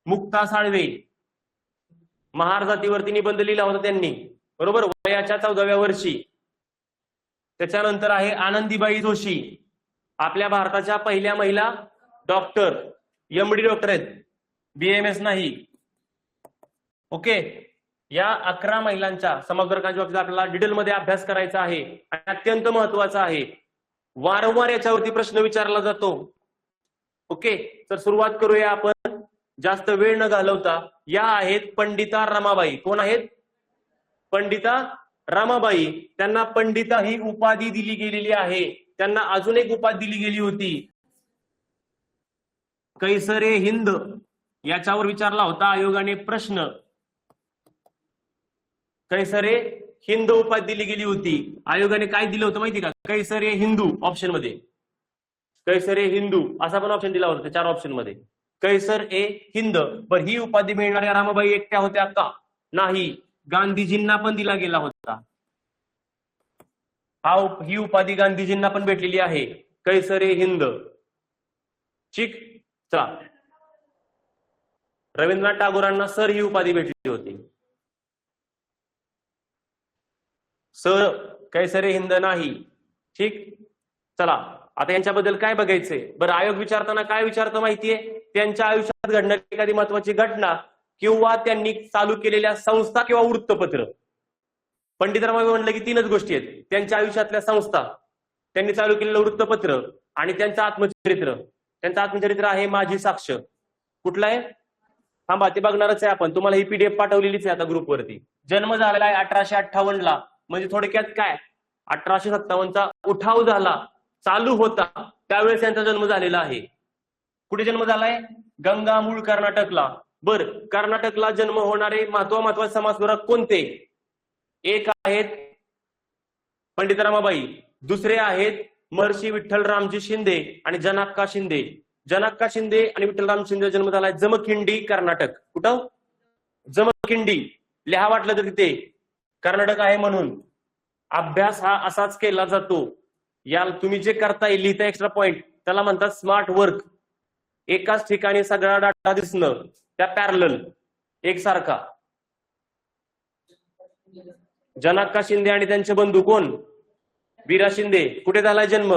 मुक्ता साळवे, महार जातीवरती निबंध लिहिला होता त्यांनी, बरोबर, वयाच्या 14व्या वर्षी. त्याच्यानंतर आहे आनंदीबाई जोशी, आपल्या भारताच्या पहिल्या महिला डॉक्टर, MD डॉक्टर आहेत, BMS नाही, ओके. या 11 महिलांच्या समग्रकांच्या बाबतीत आपल्याला डिटेलमध्ये अभ्यास करायचा आहे आणि अत्यंत महत्वाचा आहे. वारंवार याच्यावरती प्रश्न विचारला जातो, ओके. तर सुरुवात करूया आपण, जास्त वेळ न घालवता. या आहेत पंडिता रमाबाई. कोण आहेत? पंडिता रमाबाई. त्यांना पंडिता ही उपाधी दिली गेलेली आहे. त्यांना अजून एक उपाधी दिली गेली होती, कैसरे हिंद. याच्यावर विचारला होता आयोगाने प्रश्न. कैसरे हिंद उपाधी दिली गेली होती. आयोगाने काय दिलं होतं माहिती का? कैसरे हिंदू ऑप्शन मध्ये, कैसरे हिंदू असा पण ऑप्शन दिला होता 4 ऑप्शन मध्ये. कैसर ए हिंद. पण ही उपाधी मिळणाऱ्या रामाबाई एकट्या होत्या का? नाही, गांधीजींना पण दिला गेला होता. ही उपाधी गांधीजींना पण भेटलेली आहे, कैसरे हिंद. ठीक, चला. रवींद्रनाथ टागोरांना सर ही उपाधी भेटली होती. सर कैसरे हिंद नाही. ठीक, चला. आता यांच्याबद्दल काय बघायचंय? बरं, आयोग विचारताना काय विचारतं माहितीये? त्यांच्या आयुष्यात घडणारी एखादी महत्वाची घटना किंवा त्यांनी चालू केलेल्या संस्था किंवा वृत्तपत्र. पंडित रमाबाई म्हणलं की 3च गोष्टी आहेत, त्यांच्या आयुष्यातल्या संस्था, त्यांनी चालू केलेलं वृत्तपत्र आणि त्यांचं आत्मचरित्र. त्यांचं आत्मचरित्र आहे माझी साक्ष. कुठलं आहे? थांबा, ते बघणारच आहे आपण. तुम्हाला ही PDF पाठवलेलीच आहे आता ग्रुपवरती. जन्म झालेला आहे 1858ला. म्हणजे थोडक्यात काय, 1857चा उठाव झाला, चालू होता, त्यावेळेस त्यांचा जन्म झालेला आहे. कुठे जन्म झालाय? गंगा मूळ कर्नाटकला. बर, कर्नाटकला जन्म होणारे महत्वाचे समाजसुधारक कोणते? एक आहेत पंडित रमाबाई, दुसरे आहेत महर्षी विठ्ठलरामजी शिंदे आणि जनाक्का शिंदे. जनाक्का शिंदे आणि विठ्ठलराम शिंदे जन्म झालाय जमखिंडी, कर्नाटक. कुठं? जमखिंडी. लिहा वाटलं तर तिथे कर्नाटक आहे म्हणून. अभ्यास हा असाच केला जातो. या तुम्ही जे करताय, लिहिता एक्स्ट्रा पॉइंट, त्याला म्हणतात स्मार्ट वर्क. एकाच ठिकाणी सगळा डाटा दिसणं, त्या पॅरलल एकसारखा. जनाक्का शिंदे आणि त्यांचे बंधू कोण? वीरा शिंदे. कुठे झालाय जन्म?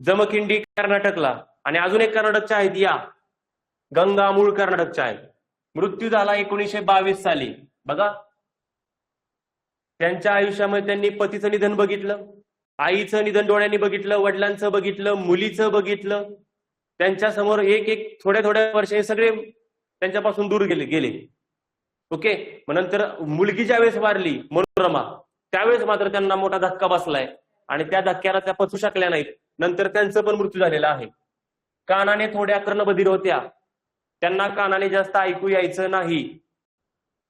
जमखिंडी, कर्नाटकला. आणि अजून एक कर्नाटकच्या आहेत, या गंगा मूळ कर्नाटकच्या आहेत. मृत्यू झाला 1922 साली. बघा, त्यांच्या आयुष्यामध्ये त्यांनी पतीचं निधन बघितलं, आईचं निधन डोळ्यांनी बघितलं, वडिलांचं बघितलं, मुलीचं बघितलं. त्यांच्या समोर एक थोड्या वर्षांनी सगळे त्यांच्यापासून दूर गेले. ओके. मग नंतर मुलगी ज्यावेळेस वारली मनोरमा, त्यावेळेस मात्र त्यांना मोठा धक्का बसलाय आणि त्या धक्क्याला त्या पचू शकल्या नाहीत. नंतर त्यांचं पण मृत्यू झालेला आहे. कानाने थोड्या कर्णबधीर होत्या, त्यांना कानाने जास्त ऐकू यायचं नाही.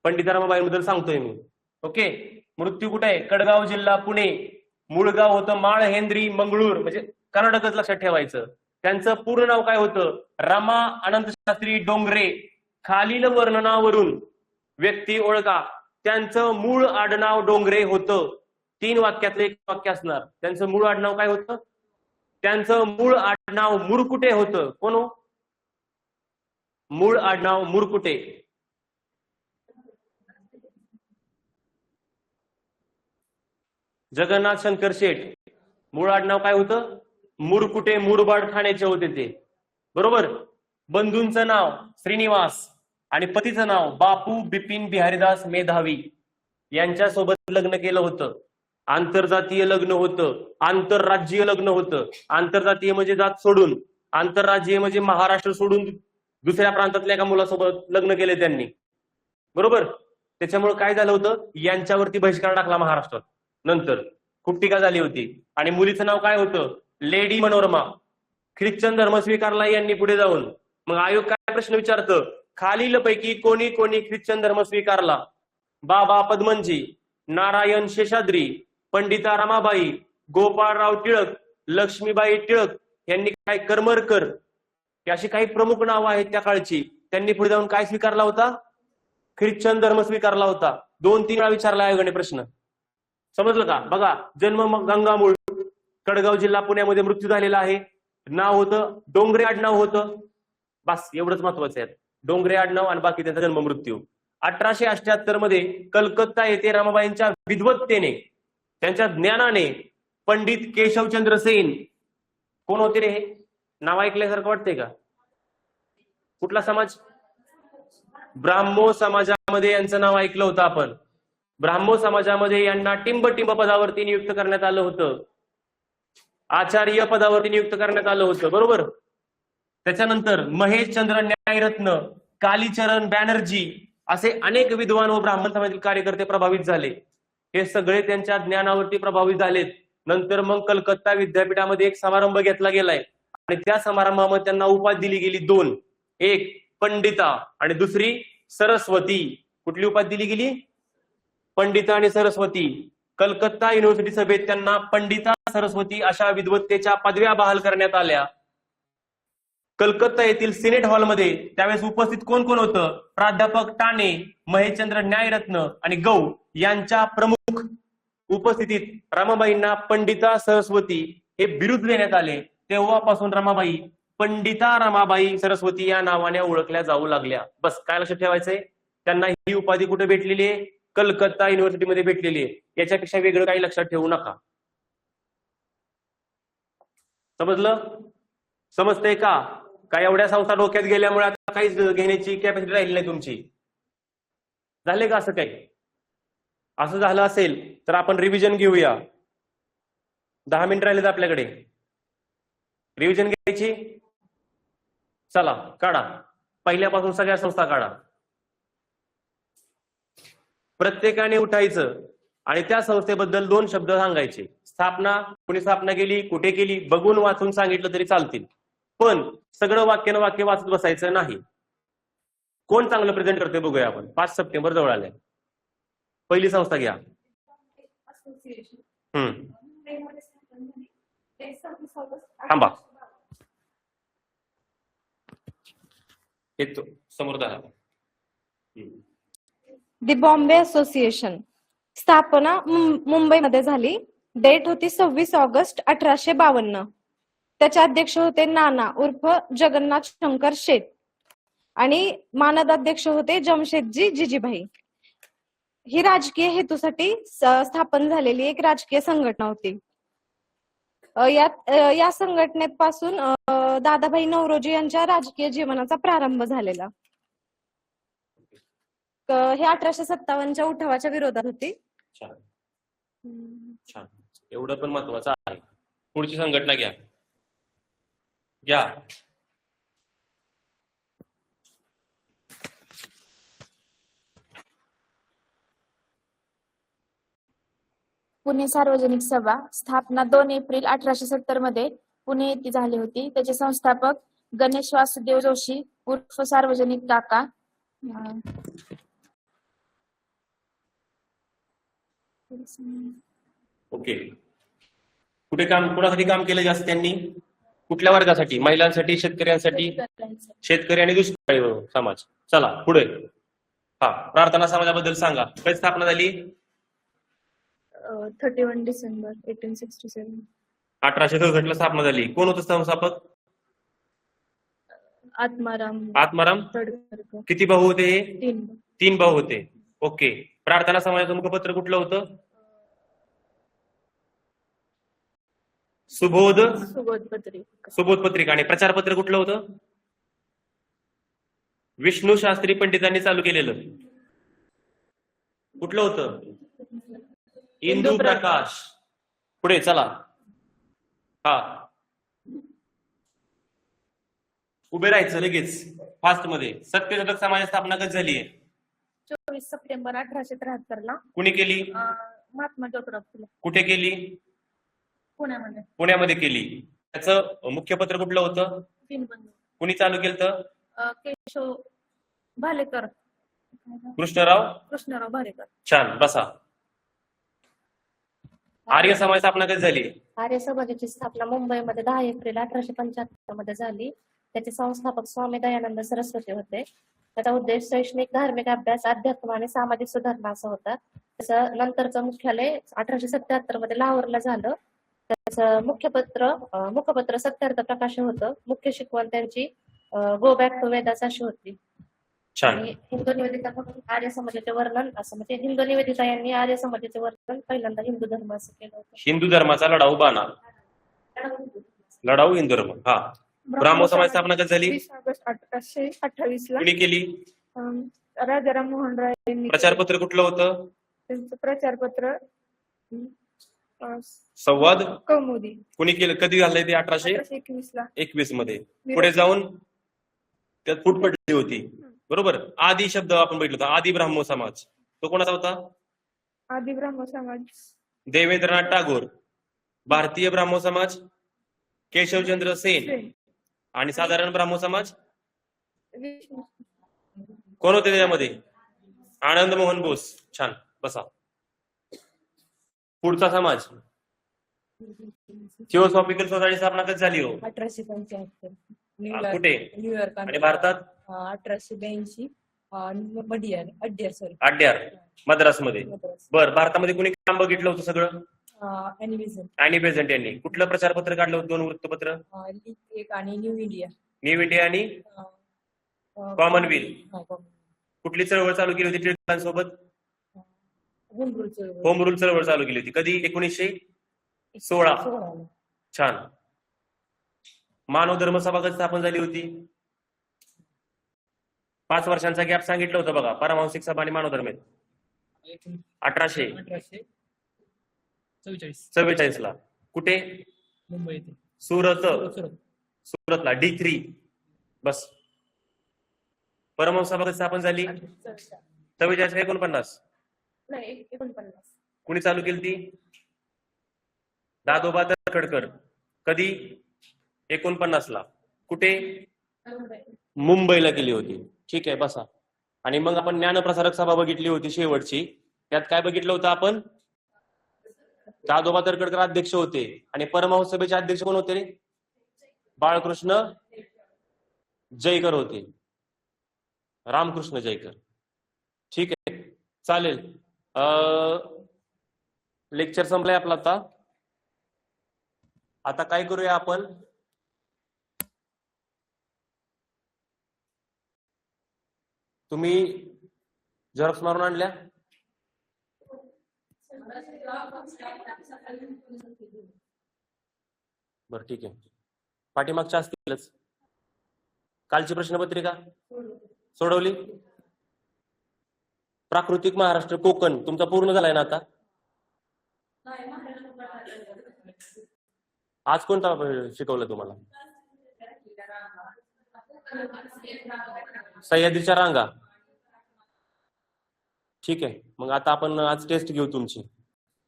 पंडित रमाबाईंबद्दल सांगतोय मी. ओके. मृत्यू कुठे आहे? कडगाव जिल्हा, पुणे. मूळ गाव होतं माळहेंद्री, मंगळूर, म्हणजे कर्नाटकच लक्षात ठेवायचं. त्यांचं पूर्ण नाव काय होतं? रमा अनंत शास्त्री डोंगरे. खालील वर्णनावरून व्यक्ती ओळखा. त्यांचं मूळ आडनाव डोंगरे होतं. 3 वाक्यातलं एक वाक्य असणार. त्यांचं मूळ आडनाव काय होतं? त्यांचं मूळ आडनाव मुरकुटे होतं. कोण हो? मूळ आडनाव मुरकुटे. जगन्नाथ शंकर शेठ. मूळ आडनाव काय होतं? मुरकुटे. मुरबाड ठाण्याचे होते ते, बरोबर. बंधूंचं नाव श्रीनिवास आणि पतीचं नाव बापू बिपिन बिहारीदास मेधावी. यांच्यासोबत लग्न केलं होतं. आंतरजातीय लग्न होतं, आंतरराज्यीय लग्न होतं. आंतरजातीय म्हणजे जात सोडून, आंतरराज्यीय म्हणजे महाराष्ट्र सोडून दुसऱ्या प्रांतातल्या एका मुलासोबत लग्न केले त्यांनी, बरोबर. त्याच्यामुळे काय झालं होतं? यांच्यावरती बहिष्कार टाकला महाराष्ट्रात. नंतर खूप टीका झाली होती. आणि मुलीचं नाव काय होतं? लेडी मनोरमा. ख्रिश्चन धर्म स्वीकारला यांनी पुढे जाऊन. मग आयोग काय प्रश्न विचारतं? खालीलपैकी कोणी कोणी ख्रिश्चन धर्म स्वीकारला? बाबा पद्मनजी, नारायण शेषाद्री, पंडिता रमाबाई, गोपाळराव टिळक लक्ष्मीबाई टिळक यांनी काय करमरकर ही अशी काही प्रमुख नावं आहेत त्या काळची, त्यांनी पुढे जाऊन काय स्वीकारला होता? ख्रिश्चन धर्म स्वीकारला होता. 2-3 वेळा विचारला आयोगाने प्रश्न. समजलं का? बघा, जन्म गंगामूळ, कडगाव जिल्हा, पुण्यामध्ये मृत्यू झालेला आहे. नाव होतं डोंगरे, आडनाव होतं. बस एवढंच महत्वाचं आहे, डोंगरे आडनाव आणि बाकी त्यांचा जन्म मृत्यू. 1878 मध्ये कलकत्ता येथे रमाबाईंच्या विद्वत्तेने, त्यांच्या ज्ञानाने पंडित केशवचंद्र सेन, कोण होते रे हे? नाव ऐकल्यासारखं वाटतंय का? कुठला समाज? ब्राह्मो समाजामध्ये यांचं नाव ऐकलं होतं आपण. ब्राह्मो समाजामध्ये यांना टिंब पदावरती नियुक्त करण्यात आलं होतं, आचार्य पदावरती नियुक्त करण्यात आलं होतं, बरोबर. त्याच्यानंतर महेशचंद्र न्यायरत्न, कालीचरण बॅनर्जी असे अनेक विद्वान व ब्राह्मण समाजातील कार्यकर्ते प्रभावित झाले. हे सगळे त्यांच्या ज्ञानावरती प्रभावित झालेत. नंतर मग कलकत्ता विद्यापीठामध्ये एक समारंभ घेतला गेलाय आणि त्या समारंभामध्ये त्यांना उपाधी दिली गेली 2, एक पंडिता आणि दुसरी सरस्वती. कुठली उपाधी दिली गेली? पंडिता आणि सरस्वती. कलकत्ता युनिव्हर्सिटी सभेत त्यांना पंडिता सरस्वती अशा विद्वत्तेच्या पदव्या बहाल करण्यात आल्या. कलकत्ता येथील सिनेट हॉलमध्ये त्यावेळेस उपस्थित कोण कोण होतं? प्राध्यापक टाणे, महेशचंद्र न्यायरत्न आणि गौ यांच्या प्रमुख उपस्थितीत रमाबाईंना पंडिता सरस्वती हे बिरुद देण्यात आले. तेव्हापासून रमाबाई पंडिता रमाबाई सरस्वती या नावाने ओळखल्या जाऊ लागल्या. बस काय लक्षात ठेवायचंय? त्यांना ही उपाधी कुठे भेटलेली आहे? कलकत्ता युनिव्हर्सिटीमध्ये भेटलेली आहे. याच्यापेक्षा वेगळं काही लक्षात ठेवू नका. समजलं? समजतंय का? काय एवढ्या संस्था डोक्यात गेल्यामुळे आता काहीच घेण्याची कॅपॅसिटी राहिली नाही तुमची? झाले का असं काही? असं झालं असेल तर आपण रिव्हिजन घेऊया. 10 मिनिट राहिलेत आपल्याकडे. रिव्हिजन घ्यायची. चला काढा, पहिल्यापासून सगळ्या संस्था काढा. प्रत्येकाने उठायचं आणि त्या संस्थेबद्दल 2 शब्द सांगायचे. स्थापना, कुणी स्थापना केली, कुठे केली, बघून वाचून सांगितलं तरी चालतील, पण सगळं वाक्यानं वाक्य वाचत बसायचं नाही. कोण चांगलं प्रेझेंट करते बघूया आपण. 5 सप्टेंबर जवळ आले. पहिली संस्था घ्या. थांबा, येतो समोर दाखवा. दी बॉम्बे असोसिएशन स्थापना मुंबईमध्ये झाली. डेट होती 26 ऑगस्ट 1852. त्याचे अध्यक्ष होते नाना उर्फ जगन्नाथ शंकर शेठ आणि मानदाध्यक्ष होते जमशेदजी जिजीभाई. ही राजकीय हेतूसाठी स्थापन झालेली एक राजकीय संघटना होती. या संघटनेपासून दादाभाई नौरोजी यांच्या राजकीय जीवनाचा प्रारंभ झालेला. हे 1857च्या उठावाच्या विरोधात होती. छान छान, एवढं पण महत्वाचं आहे. पुढची संघटना घ्या. पुणे सार्वजनिक सभा स्थापना 2 एप्रिल 1870 मध्ये पुणे येथे झाली होती. त्याचे संस्थापक गणेश वासुदेव जोशी उर्फ सार्वजनिक काका. ओके. कुठे काम, कोणासाठी काम केलं जास्त त्यांनी? कुठल्या वर्गासाठी? महिलांसाठी, शेतकऱ्यांसाठी? शेतकरी आणि दुष्काळी समाज. चला पुढे. प्रार्थना समाजाबद्दल सांगा. कधी स्थापना झाली? 31 डिसेंबर 1867. 1867 ला स्थापना झाली. कोण होतं संस्थापक? आत्माराम तडकरकर. किती भाऊ होते? 3 भाऊ होते. ओके. प्रार्थना समाजाचं मुखपत्र कुठलं होतं? सुबोध पत्रिका. आणि प्रचारपत्र कुठलं होतं? विष्णू शास्त्री पंडितांनी चालू केलेलं. कुठलं होतं? इंदू प्रकाश. पुढे चला. उभे राहायचं लगेच फास्ट मध्ये. सत्यशोधक समाज स्थापना कधी झाली आहे? 24 सप्टेंबर 1873 ला. कुणी केली? महात्मा ज्योतिराव फुले. कुठे केली? पुण्यामध्ये केली. त्याचं मुख्यपत्र कुठलं होतं? कुणी चालू केलं? केशव भालेकर. कृष्णराव भालेकर. छान, बसा. आर्य समाज स्थापना कधी झाली? आर्य समाजाची स्थापना मुंबईमध्ये 10 एप्रिल 1875 मध्ये झाली. त्याचे संस्थापक स्वामी दयानंद सरस्वती होते. त्याचा उद्देश शैक्षणिक, धार्मिक अभ्यास, अध्यात्म आणि सामाजिक सुधारणा असा होता. त्याचं नंतरचं मुख्यालय 1877 मध्ये लाहोरला झालं. त्याचं मुखपत्र सत्यार्थ प्रकाशन होतं. मुख्य शिकवण त्यांची गो बॅक टू वेदास अशी होती. छान. आणि हिंदू निवेदिता म्हणून आर्य समाजाचे वर्णन असं म्हणजे हिंदू निवेदिता यांनी आर्य समाजाचे वर्णन पहिल्यांदा हिंदू धर्म असं केलं होतं. हिंदू धर्माचा लढाऊ बाणा, लढाऊ हिंदू धर्म. हा. ब्राह्मो समाज स्थापना कधी झाली? 20 ऑगस्ट 1828 ला कुणी केली? राजाराम मोहन राय यांनी प्रचारपत्र कुठलं होतं? त्यांचं प्रचारपत्र संवाद कौमुदी कुणी केलं? कधी घाललंय ते? 1821 ला 1821 मध्ये. पुढे जाऊन त्यात फूट पडली होती. बरोबर. आदी शब्द आपण बघितला होता. आदी ब्राह्मो समाज तो कोणाचा होता? आदि ब्राह्मो समाज देवेंद्रनाथ टागोर. भारतीय ब्राह्मो समाज केशवचंद्र सेन. आणि साधारण ब्राह्मो समाज कोण होते त्याच्यामध्ये? आनंद मोहन बोस. छान. बसा. पुढचा समाज थिओसॉफिकल सोसायटी स्थापना कधी झाली हो? 1875 कुठे? न्यूयॉर्क. आणि भारतात 1882 अड्यार मद्रासमध्ये. बर. भारतामध्ये कुणी काम बघितलं होतं सगळं? अॅनी बेझंट यांनी. कुठलं प्रचारपत्र काढलं होतं? 2 वृत्तपत्र. एक आणि न्यू इंडिया. न्यू इंडिया आणि कॉमनवेल्थ. कुठली चळवळ चालू केली होती टिळकांसोबत? होम रूल चळवळ चालू केली होती. कधी? 1916. छान. मानव धर्म सभा कधी स्थापन झाली होती? 5 वर्षांचा गॅप सांगितलं होतं बघा. पारमांसिक सभा आणि मानव धर्म 1844 ला. कुठे? मुंबई. सुरतला. D3. बस. परमहंस सभा कधी स्थापन झाली? 44 का 49? नाही, 49. कुणी चालू केली ती? दादोबा तळखडकर. कधी? 49 ला. कुठे? मुंबईला केली होती. ठीक आहे. बसा. आणि मग आपण ज्ञानप्रसारक सभा बघितली होती शेवटची. त्यात काय बघितलं होतं आपण? दादोबा तळखडकर अध्यक्ष होते. आणि परमहंस सभेचे अध्यक्ष कोण होते? बाळकृष्ण जयकर होते. रामकृष्ण जयकर. ठीक आहे. चालेल. लेक्चर संपलाय आपला आता. आता काय करूया आपण? तुम्ही झेरॉक्स मारून आणल्या? बरं. ठीक आहे. पाठीमागच्या असतीलच. कालची प्रश्नपत्रिका सोडवली? प्राकृतिक महाराष्ट्र कोकण तुमचा पूर्ण झालाय ना आता? आज कोणता शिकवलं तुम्हाला? सह्याद्रीच्या रांगा. ठीक आहे. मग आता आपण आज टेस्ट घेऊ तुमची.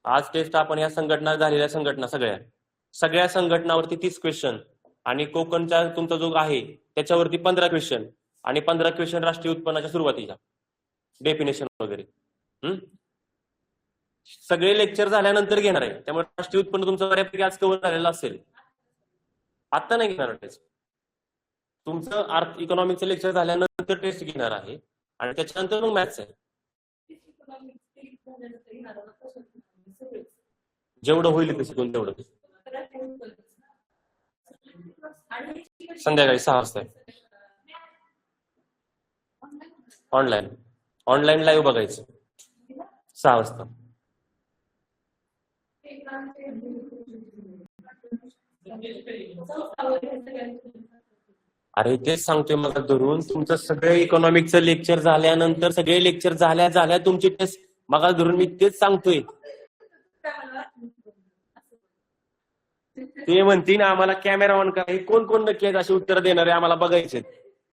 आज टेस्ट आपण या संघटना झालेल्या संघटना सगळ्या संघटनावरती 30 क्वेश्चन आणि कोकणचा तुमचा जो आहे त्याच्यावरती 15 क्वेश्चन आणि 15 क्वेश्चन राष्ट्रीय उत्पन्नाच्या सुरुवातीच्या डेफिनेशन वगैरे. सगळे लेक्चर झाल्यानंतर घेणार आहे. त्यामुळे राष्ट्रीय उत्पन्न तुमचं बऱ्यापैकी आज कव्हर झालेलं असेल. आता नाही घेणार टेस्ट. तुमचं इकॉनॉमिकचं लेक्चर झाल्यानंतर टेस्ट घेणार आहे आणि त्याच्यानंतर मग मॅथ्स आहे. जेवढं होईल ते शिकून तेवढं. संध्याकाळी 6 वाजता ऑनलाईन लाईव्ह बघायचं 6 वाजता. अरे तेच सांगतोय मला धरून. तुमचं सगळं इकॉनॉमिकचं लेक्चर झाल्यानंतर सगळे लेक्चर झाल्या तुमची टेस्ट मला धरून मी तेच सांगतोय. ते म्हणतील आम्हाला कॅमेरा ऑन करा. कोण नक्की अशी उत्तर देणार आहे आम्हाला बघायचे.